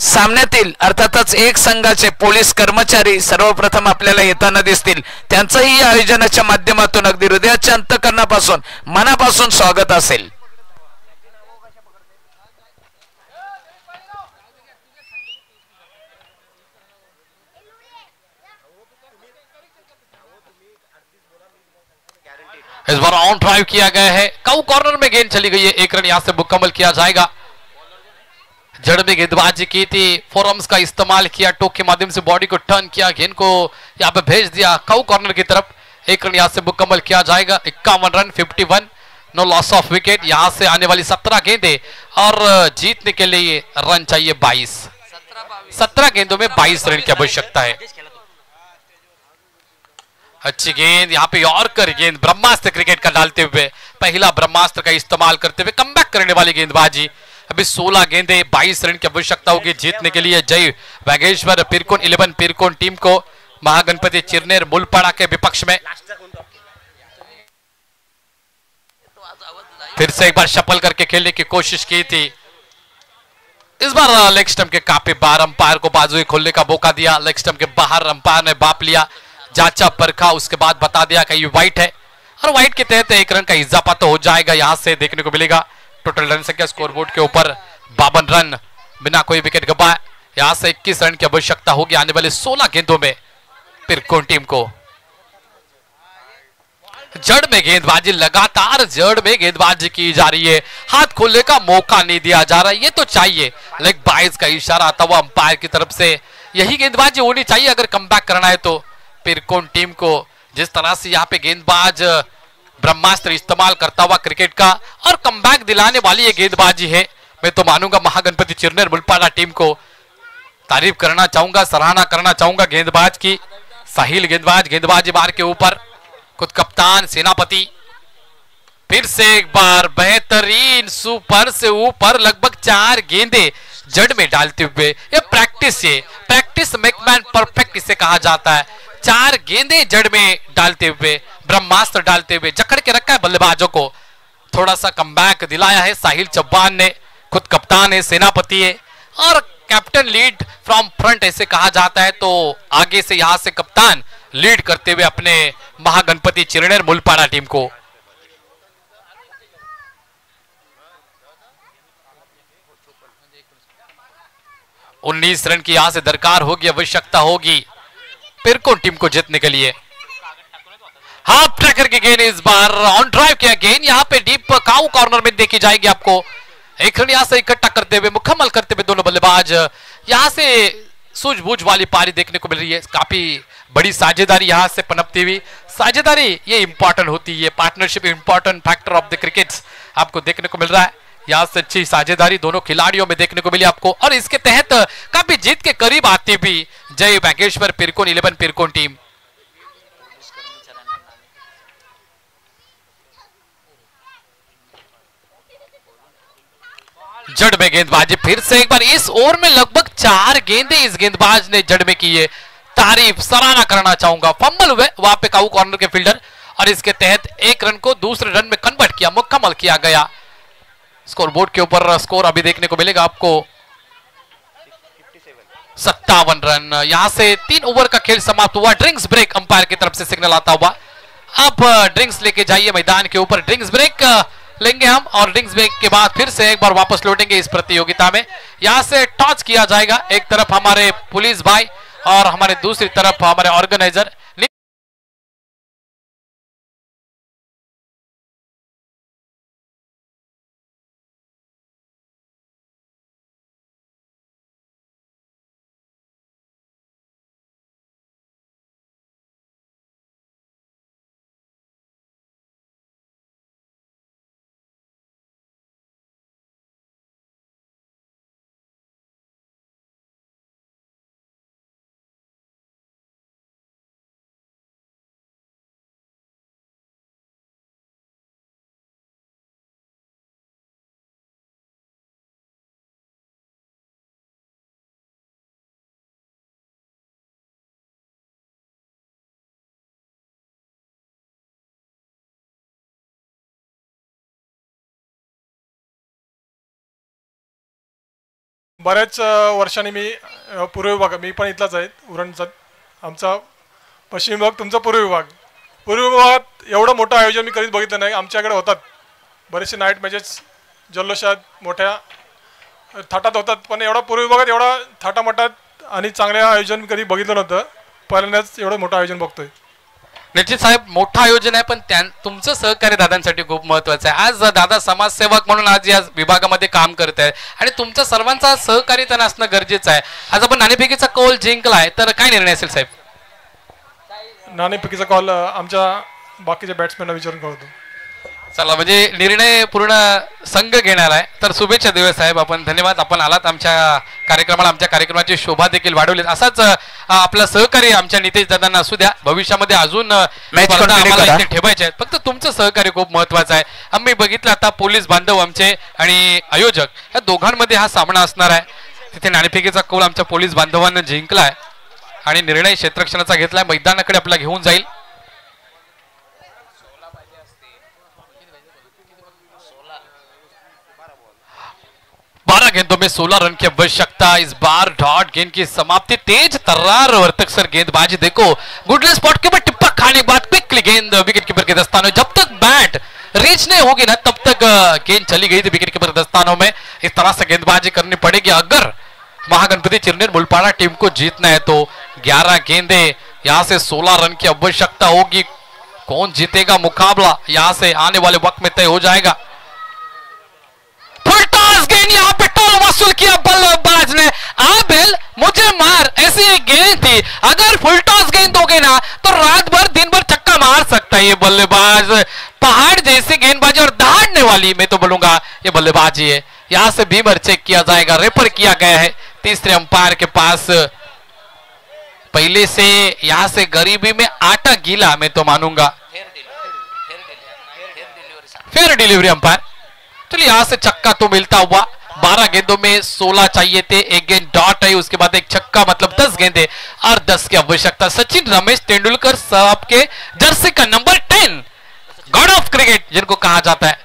सामन्यातील अर्थातच एक संघाचे पोलीस कर्मचारी सर्वप्रथम आपल्याला येताना दिसतील। त्यांचंही या आयोजनाच्या माध्यमातून अगदी हृदयाच्या अंतःकरणापासून मनापासून स्वागत असेल। इस बार ऑन ड्राइव किया गया है, काउ कॉर्नर में गेंद चली गई है, 1 रन यहां से मुकम्मल किया जाएगा। जड़ में गेंदबाजी की थी, फोरम्स का इस्तेमाल किया, टोक के माध्यम से बॉडी को टर्न किया, गेंद को यहां पे भेज दिया काउ कॉर्नर की तरफ। 1 रन यहां से मुकम्मल किया जाएगा। 51 run 51, no loss of wicket. यहां से आने वाली 17 गेंदें और जीतने के लिए रन चाहिए 22। 17 गेंदों में 22 रन की आवश्यकता है। अच्छी गेंद यहाँ पे यॉर्कर गेंद ब्रह्मास्त्र क्रिकेट का डालते हुए, पहला ब्रह्मास्त्र का इस्तेमाल करते हुए कमबैक करने वाली गेंदबाजी। अभी 16 गेंदें 22 रन की आवश्यकता होगी जीतने के लिए जय बागेश्वर पिरकोन 11 पिरकोन टीम को महागणपति चिरनेर मुलपाड़ा के विपक्ष में। फिर से एक बार शफल करके खेलने की कोशिश की थी, इस बार लेग स्टंप के काफी बार अंपायर को बाजू खोलने का मौका दिया। लेग स्टंप के बाहर अंपायर ने बाप लिया, जांचा परखा, उसके बाद बता दिया कि ये वाइट है और वाइट के तहत 1 रन का इजाफा तो हो जाएगा। यहां से देखने को मिलेगा टोटल रन संख्या स्कोरबोर्ड के ऊपर 52 रन बिना कोई विकेट गवाए। यहां से 21 रन की आवश्यकता होगी आने वाले 16 गेंदों में पिरकोन टीम को। जड़ में गेंदबाजी, लगातार जड़ में गेंदबाजी की जा रही है, हाथ खोलने का मौका नहीं दिया जा रहा, ये तो चाहिए। लेग बाइज का इशारा आता हुआ अंपायर की तरफ से, यही गेंदबाजी होनी चाहिए अगर कमबैक करना है तो पिरकोन टीम को। जिस तरह से यहाँ पे गेंदबाज ब्रह्मास्त्र इस्तेमाल करता हुआ क्रिकेट का और कमबैक दिलाने वाली ये गेंदबाजी है, मैं तो मानूंगा महागणपति चिरनेर मुलपाड़ा टीम को तारीफ करना चाहूंगा, सराहना करना चाहूंगा गेंदबाज की। साहिल गेंदबाज गेंदबाजी बार के ऊपर, खुद कप्तान सेनापति फिर से एक बार बेहतरीन सुपर से ऊपर लगभग 4 गेंदें जड़ में डालते हुए। ये प्रैक्टिस मेक मैन परफेक्ट इसे कहा जाता है। 4 गेंदें जड़ में डालते हुए, ब्रह्मास्त्र डालते हुए जकड़ के रखा है बल्लेबाजों को। थोड़ा सा कमबैक दिलाया है साहिल चौहान ने, खुद कप्तान है, सेनापति है और कैप्टन लीड फ्रॉम फ्रंट ऐसे कहा जाता है। तो आगे से यहां से कप्तान लीड करते हुए अपने महागणपति चिरनेर मुलपाड़ा टीम को। और 19 रन की यहां से दरकार होगी, आवश्यकता होगी पिरकोन टीम को जीतने के लिए। हाफ ट्रैकर की गेंद इस बार ऑन ड्राइव किया, गेंद यहां पे डीप काउ कॉर्नर में देखी जाएगी आपको। 1 रन यहां से इकट्ठा करते हुए, मुकम्मल करते हुए दोनों बल्लेबाज। यहां से सूझबूझ वाली पारी देखने को मिल रही है, काफी बड़ी साझेदारी यहाँ से पनपती हुई। साझेदारी ये इंपॉर्टेंट होती है, partnership important factor of the cricket आपको देखने को मिल रहा है। यहाँ से अच्छी साझेदारी दोनों खिलाड़ियों में देखने को मिली आपको, और इसके तहत काफी जीत के करीब आती भी जय बागेश्वर पिरकोन 11 पिरकोन टीम। जड़ में गेंदबाजी फिर से एक बार, इस ओवर में लगभग 4 गेंदें इस गेंदबाज ने जड़ में की है। तारीफ सराहना करना चाहूंगा। फंबल हुए वहां पे काऊ कॉर्नर के फील्डर, और इसके तहत एक रन को दूसरे रन में कन्वर्ट किया, मुकम्मल किया गया। स्कोर बोर्ड के ऊपर स्कोर अभी देखने को मिलेगा आपको 57 रन। यहां से 3 ओवर का खेल समाप्त हुआ। ड्रिंक्स ब्रेक अंपायर की तरफ से सिग्नल आता हुआ। अब ड्रिंक्स लेके जाइए मैदान के ऊपर। ड्रिंक्स ब्रेक लेंगे हम, और ड्रिंक्स ब्रेक के बाद फिर से एक बार वापस लौटेंगे इस प्रतियोगिता में। यहां से टॉस किया जाएगा, एक तरफ हमारे पुलिस भाई और हमारे दूसरी तरफ हमारे ऑर्गेनाइजर। बऱ्याच वर्षांनी मी पूर्व विभाग, मी पण इथलाच आहे उरणचा, आमचा पश्चिम विभाग, तुमचा पूर्व विभाग. पूर्व विभागात एवढं मोठं आयोजन मी कधीच बघितलं नाही. आमच्याकडे होतात बरेचसे नाईट मॅचेस, जल्लोषात मोठ्या थाटात होतात, पण एवढा पूर्व विभागात एवढा थाटामाटात आणि चांगल्या आयोजन कधी बघितलं नव्हतं. पहिल्यांदाच एवढं मोठं आयोजन बघतोय. निश्चित साहेब, मोठं आयोजन आहे, पण तुमचं सहकार्य दादांसाठी खूप महत्वाचं आहे. आज दादा समाजसेवक म्हणून आज या विभागामध्ये काम करत आहे, आणि तुमचं सर्वांचा सहकार्य त्यांना असणं गरजेचं आहे. आज आपण नाणेफेकीचा कौल जिंकलाय, तर काय निर्णय असेल साहेब? नाणेफेकीचा कॉल आमच्या बाकीच्या बॅट्समॅनला विचारून कळवतो. चला, म्हणजे निर्णय पूर्ण संघ घेणार आहे. तर शुभेच्छा देऊया साहेब, आपण धन्यवाद, आपण आलात आमच्या कार्यक्रमाला, आमच्या कार्यक्रमाची शोभा देखील वाढवली. असाच आपलं सहकार्य आमच्या नितेश दादांना असू द्या. भविष्यामध्ये अजून मॅच ठेवायचे आहेत, फक्त तुमचं सहकार्य खूप महत्वाचं आहे. आम्ही बघितलं आता पोलीस बांधव आमचे आणि आयोजक या दोघांमध्ये हा सामना असणार आहे. तिथे नाणेफेकीचा कौल आमच्या पोलीस बांधवांना जिंकलाय आणि निर्णय क्षेत्ररक्षणाचा घेतलाय. मैदानाकडे आपला घेऊन जाईल. गेंदों में 16 रन की आवश्यकता. इस बार डॉट गेंद की समाप्ति. तेज तर्रार वर्तक सर गेंदबाजी देखो. गुडले स्पॉट के ऊपर टिप्पा खाने के बाद क्विकली गेंद विकेट कीपर के दस्तानों. जब तक बैट रीच नहीं होगी ना तब तक गेंद चली गई थी विकेट कीपर के दस्तानों में. इस तरह से गेंदबाजी करनी पड़ेगी अगर महागणपति चिरनेर मुलपाड़ा टीम को जीतना है तो. 11 गेंदे, यहां से 16 रन की आवश्यकता होगी. कौन जीतेगा मुकाबला यहां से आने वाले वक्त में तय हो जाएगा. गेंद यहां पे टॉल वसूल किया बल्लेबाज ने. आबिल मुझे मार, ऐसी एक गेंद थी. अगर फुल टॉस गेंद दोगे ना तो रात भर दिन भर छक्का मार सकता है ये बल्लेबाज. पहाड़ जैसी गेंदबाजी और दहाड़ने वाली मैं तो बोलूंगा ये बल्लेबाजी है. यहां से बीमर चेक किया जाएगा, रेफर किया गया है तीसरे अंपायर के पास. पहले से यहां से गरीबी में आटा गीला मैं तो मानूंगा. Fair delivery umpire. चलिए यहां से छक्का तो मिलता हुआ. 12 गेंदों में 16 चाहिए थे, एक गेंद डॉट आई, उसके बाद एक छक्का, मतलब 10 गेंदे और 10 की आवश्यकता. सचिन रमेश तेंदुलकर साहब के जर्सी का नंबर 10, गॉड ऑफ क्रिकेट जिनको कहा जाता है.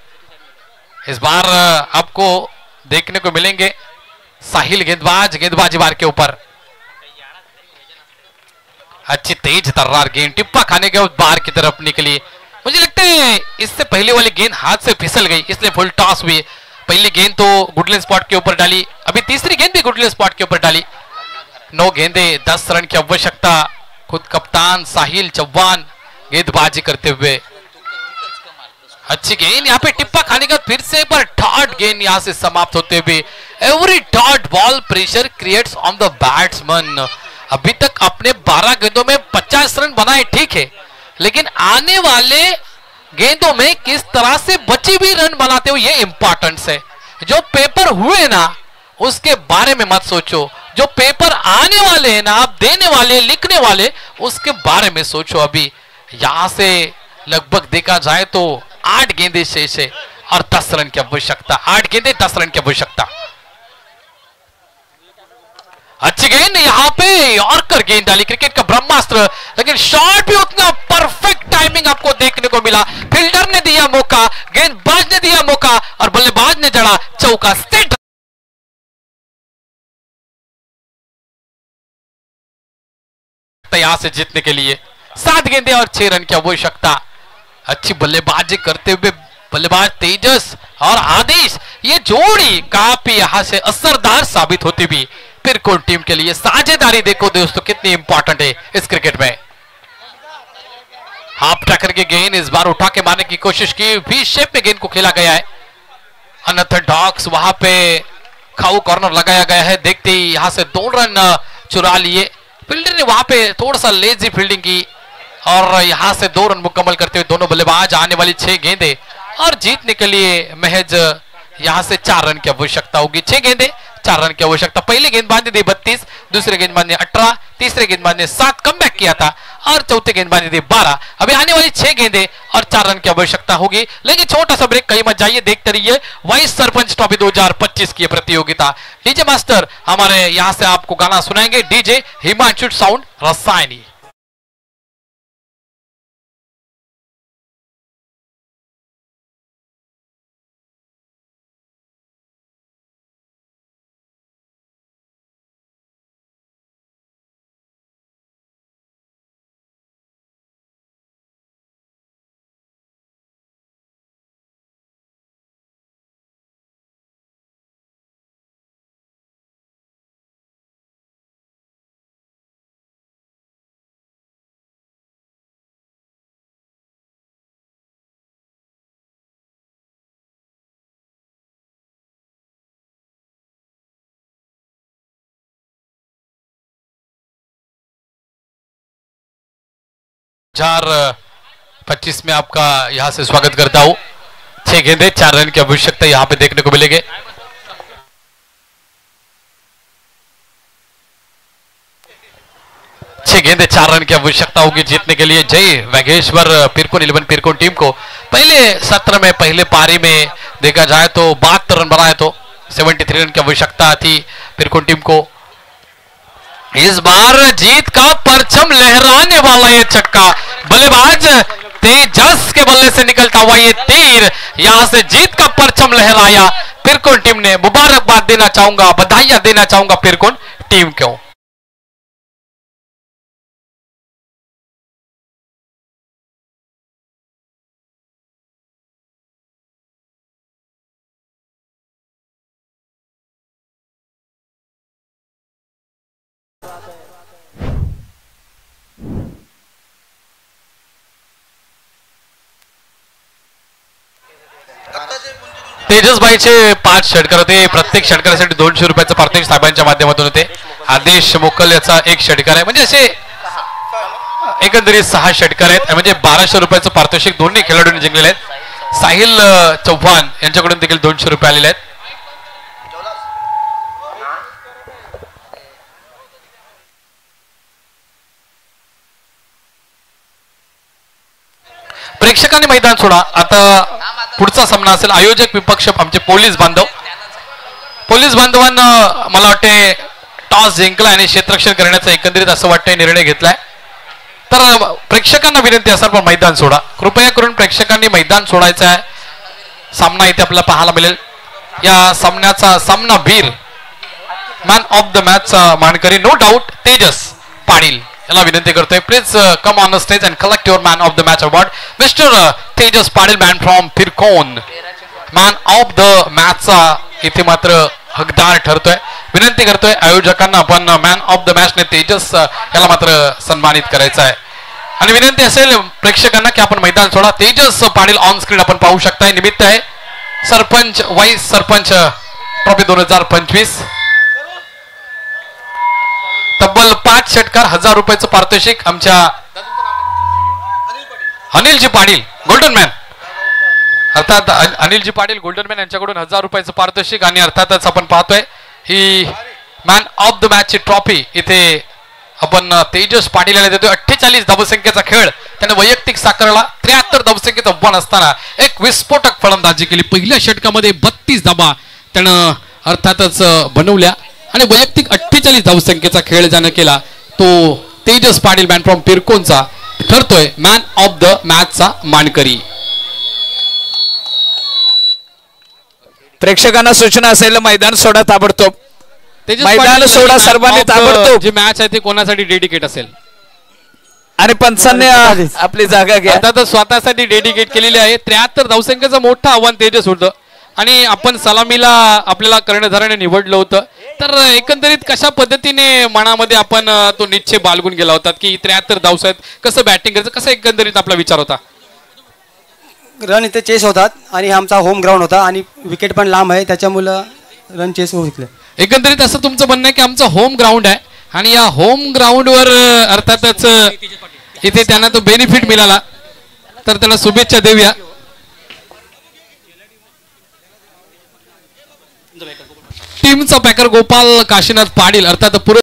इस बार आपको देखने को मिलेंगे साहिल गेंदबाजी बार के ऊपर. अच्छी तेज तर्रार गेंद टिप्पा खाने के बाहर की तरफ निकली. मुझे लगता है इससे पहले वाली गेंद हाथ से फिसल गई, इसलिए फुल टॉस हुई. पहली गेंद तो गुडले स्पॉट के ऊपर डाली, अभी तीसरी गेंद भी गुडले स्पॉट के ऊपर डाली. 9 गेंदे 10 रन की आवश्यकता. खुद कप्तान साहिल चौहान गेंदबाजी करते हुए. अच्छी गेंद यहाँ पे टिप्पा खाने का फिर से पर डॉट गेंद यहाँ से समाप्त होते हुए. Every dot ball pressure creates on the batsman. अभी तक अपने 12 गेंदों में 50 रन बनाए, ठीक है, लेकिन आने वाले गेंदों में किस तरह से बची भी रन बनाते हो ये इंपॉर्टेंस है। जो पेपर हुए ना उसके बारे में मत सोचो, जो पेपर आने वाले हैं ना, आप देने वाले, लिखने वाले, उसके बारे में सोचो। अभी यहां से लगभग देखा जाए तो 8 गेंदे शेष है और 10 रन की आवश्यकता, 8 गेंदे 10 रन की आवश्यकता। अच्छी गेंद यहां पे यॉर्कर गेंद डाली, क्रिकेट का ब्रह्मास्त्र, लेकिन शॉट भी उतना परफेक्ट टाइमिंग आपको देखने को मिला। फील्डर ने दिया मौका, गेंदबाज ने दिया मौका और बल्लेबाज ने जड़ा चौका। स्टेट यहां से जीतने के लिए 7 गेंदे और 6 रन की आवश्यकता। अच्छी बल्लेबाजी करते हुए बल्लेबाज तेजस और आदेश, ये जोड़ी काफी यहां से असरदार साबित होती भी पिरकोन टीम के लिए। साझेदारी देखो दोस्तों कितनी इंपॉर्टेंट है इस क्रिकेट में। हाफ टक्कर के गेंद इस बार उठा के मारने की कोशिश की, भी शेप में गेंद को खेला गया है। अनऑर्थोडॉक्स वहां पे खाऊ कॉर्नर लगाया गया है, देखते ही यहां से 2 रन चुरा लिए। फील्डर ने वहां पे थोड़ा सा लेजी फील्डिंग की और यहां से 2 रन मुकम्मल करते हुए दोनों बल्लेबाज। आने वाली 6 गेंदे और जीतने के लिए महज यहां से 4 रन की आवश्यकता होगी। 6 गेंदे 4 रन की आवश्यकता। पहले गेंदबाज ने दी 32, दूसरे गेंदबाज ने 18, तीसरे गेंदबाज ने 7 कमबैक किया था और चौथे गेंदबाज ने दी 12। अभी आने वाली 6 गेंदे और 4 रन की आवश्यकता होगी। लेकिन छोटा सा ब्रेक, कहीं मत जाइए, देखते रहिए वाइस सरपंच ट्रॉफी 2025 की प्रतियोगिता। डीजे मास्टर हमारे यहां से आपको गाना सुनाएंगे, डीजे हिमांशु साउंड रसायनी। हजार 25 में आपका यहां से स्वागत करता हूं। 6 गेंदे 4 रन की आवश्यकता यहां पे देखने को मिलेंगे। गेंदे 4 रन की आवश्यकता होगी जीतने के लिए। जय वागेश्वर पिरकोन 11 पिरकोन टीम को पहले सत्र में, पहले पारी में देखा जाए तो 72 रन बनाए तो 73 रन की आवश्यकता थी पिरकोन टीम को। इस बार जीत का परचम लहराने वाला ये छक्का, बल्लेबाज तेजस के बल्ले से निकलता हुआ ये तीर यहां से जीत का परचम लहराया पिरकोन टीम ने। मुबारकबाद देना चाहूंगा, बधाइयां देना चाहूंगा पिरकोन टीम को। तेजस भाईचे 5 षटकार होते, प्रत्येक षटकारासाठी 200 रुपयाचं पारितोषिक साहेबांच्या माध्यमातून होते। आदेश मोकल याचा 1 षटकार आहे, म्हणजे असे एकंदरीत 6 षटकार आहेत, म्हणजे 1200 रुपयाचं पारितोषिक दोन्ही खेळाडूंनी जिंकलेले आहेत। साहिल चौहान यांच्याकडून देखील 200 रुपये आलेले आहेत। प्रेक्षकांनी मैदान सोडा। आता पुढचा सामना असेल आयोजक विपक्ष आमचे पोलीस बांधवांना मला वाटते टॉस जिंकला आणि क्षेत्ररक्षण करण्याचा एकंदरीत असं वाटतंय निर्णय घेतलाय। तर प्रेक्षकांना विनंती असेल पण मैदान सोडा, कृपया करून प्रेक्षकांनी मैदान सोडायचं आहे। सामना इथे आपल्याला पाहायला मिळेल। या सामन्याचा सामनावीर मॅन ऑफ द मॅच मानकरी नो डाऊट तेजस पाटील याला विनंती करतोय, please come on the stage and collect your man of the match award. Mister Tejas Patil man from Pirkon man of the मॅचचा इथे मात्र हकदार ठरतोय। विनंती करतोय आयोजकांना आपण मॅन ऑफ द मॅच ने तेजस याला मात्र सन्मानित करायचं आहे आणि विनंती असेल प्रेक्षकांना की आपण मैदान soda. Tejas Patil on screen आपण पाहू शकताय। निमित्त आहे सरपंच वाईस सरपंच ट्रॉफी 2025। तब्बल तब्बल 5 षटकार 1000 रुपयाचं पारितोषिक आमच्या अनिलजी पाटील गोल्डन मॅन, अर्थात अनिलजी पाटील गोल्डन मॅन यांच्याकडून 1000 रुपयाचं पारितोषिक. आणि अर्थातच आपण पाहतोय he man of the match ची ट्रॉफी इथे आपण तेजस पाटील याला देतोय. 48 धावसंख्येचा खेळ त्याने वैयक्तिक साकारला. 73 धावसंख्येचं आव्हान असताना एक विस्फोटक फलंदाजी केली. पहिल्या षटकामध्ये 32 धावा त्यानं अर्थातच बनवल्या आणि वैयक्तिक 48 धावसंख्येचा खेळ ज्यानं केला तो तेजस पाटील मॅन फ्रॉम पिरकोनचा ठरतोय मॅन ऑफ द मॅचचा मानकरी. प्रेक्षकांना सूचना असेल मैदान सोडा ताबडतोब. तेजस मैदान पाटील सोडा सर्वांनी of the ताबडतोब. जी मॅच आहे ती कोणासाठी डेडिकेट असेल? आणि पंचांनी आपली जागा घ्या. अर्थातच स्वतःसाठी डेडिकेट केलेली आहे. 73 धावसंख्येचं मोठं आव्हान तेजस होतं आणि आपण सलामीला आपल्याला कर्णधाराने निवडलं होतं. तर एकंदरीत कशा पद्धतीने मनामध्ये आपण तो निश्चय बाळगून गेला होता की 73 धावस आहेत, कसं बॅटिंग करायचं, कसं एकंदरीत आपला विचार होता? रन इथे चेस होतात आणि आमचा होम ग्राउंड होता आणि विकेट पण लांब आहे त्याच्यामुळं रन चेस होऊ शकले. एकंदरीत असं तुमचं म्हणणं आहे की आमचं होम ग्राउंड आहे आणि या होम ग्राउंडवर अर्थातच इथे त्यांना तो बेनिफिट मिळाला, तर त्याला शुभेच्छा देऊया. टीमचा पॅकर गोपाल काशीनाथ पाटील अर्थात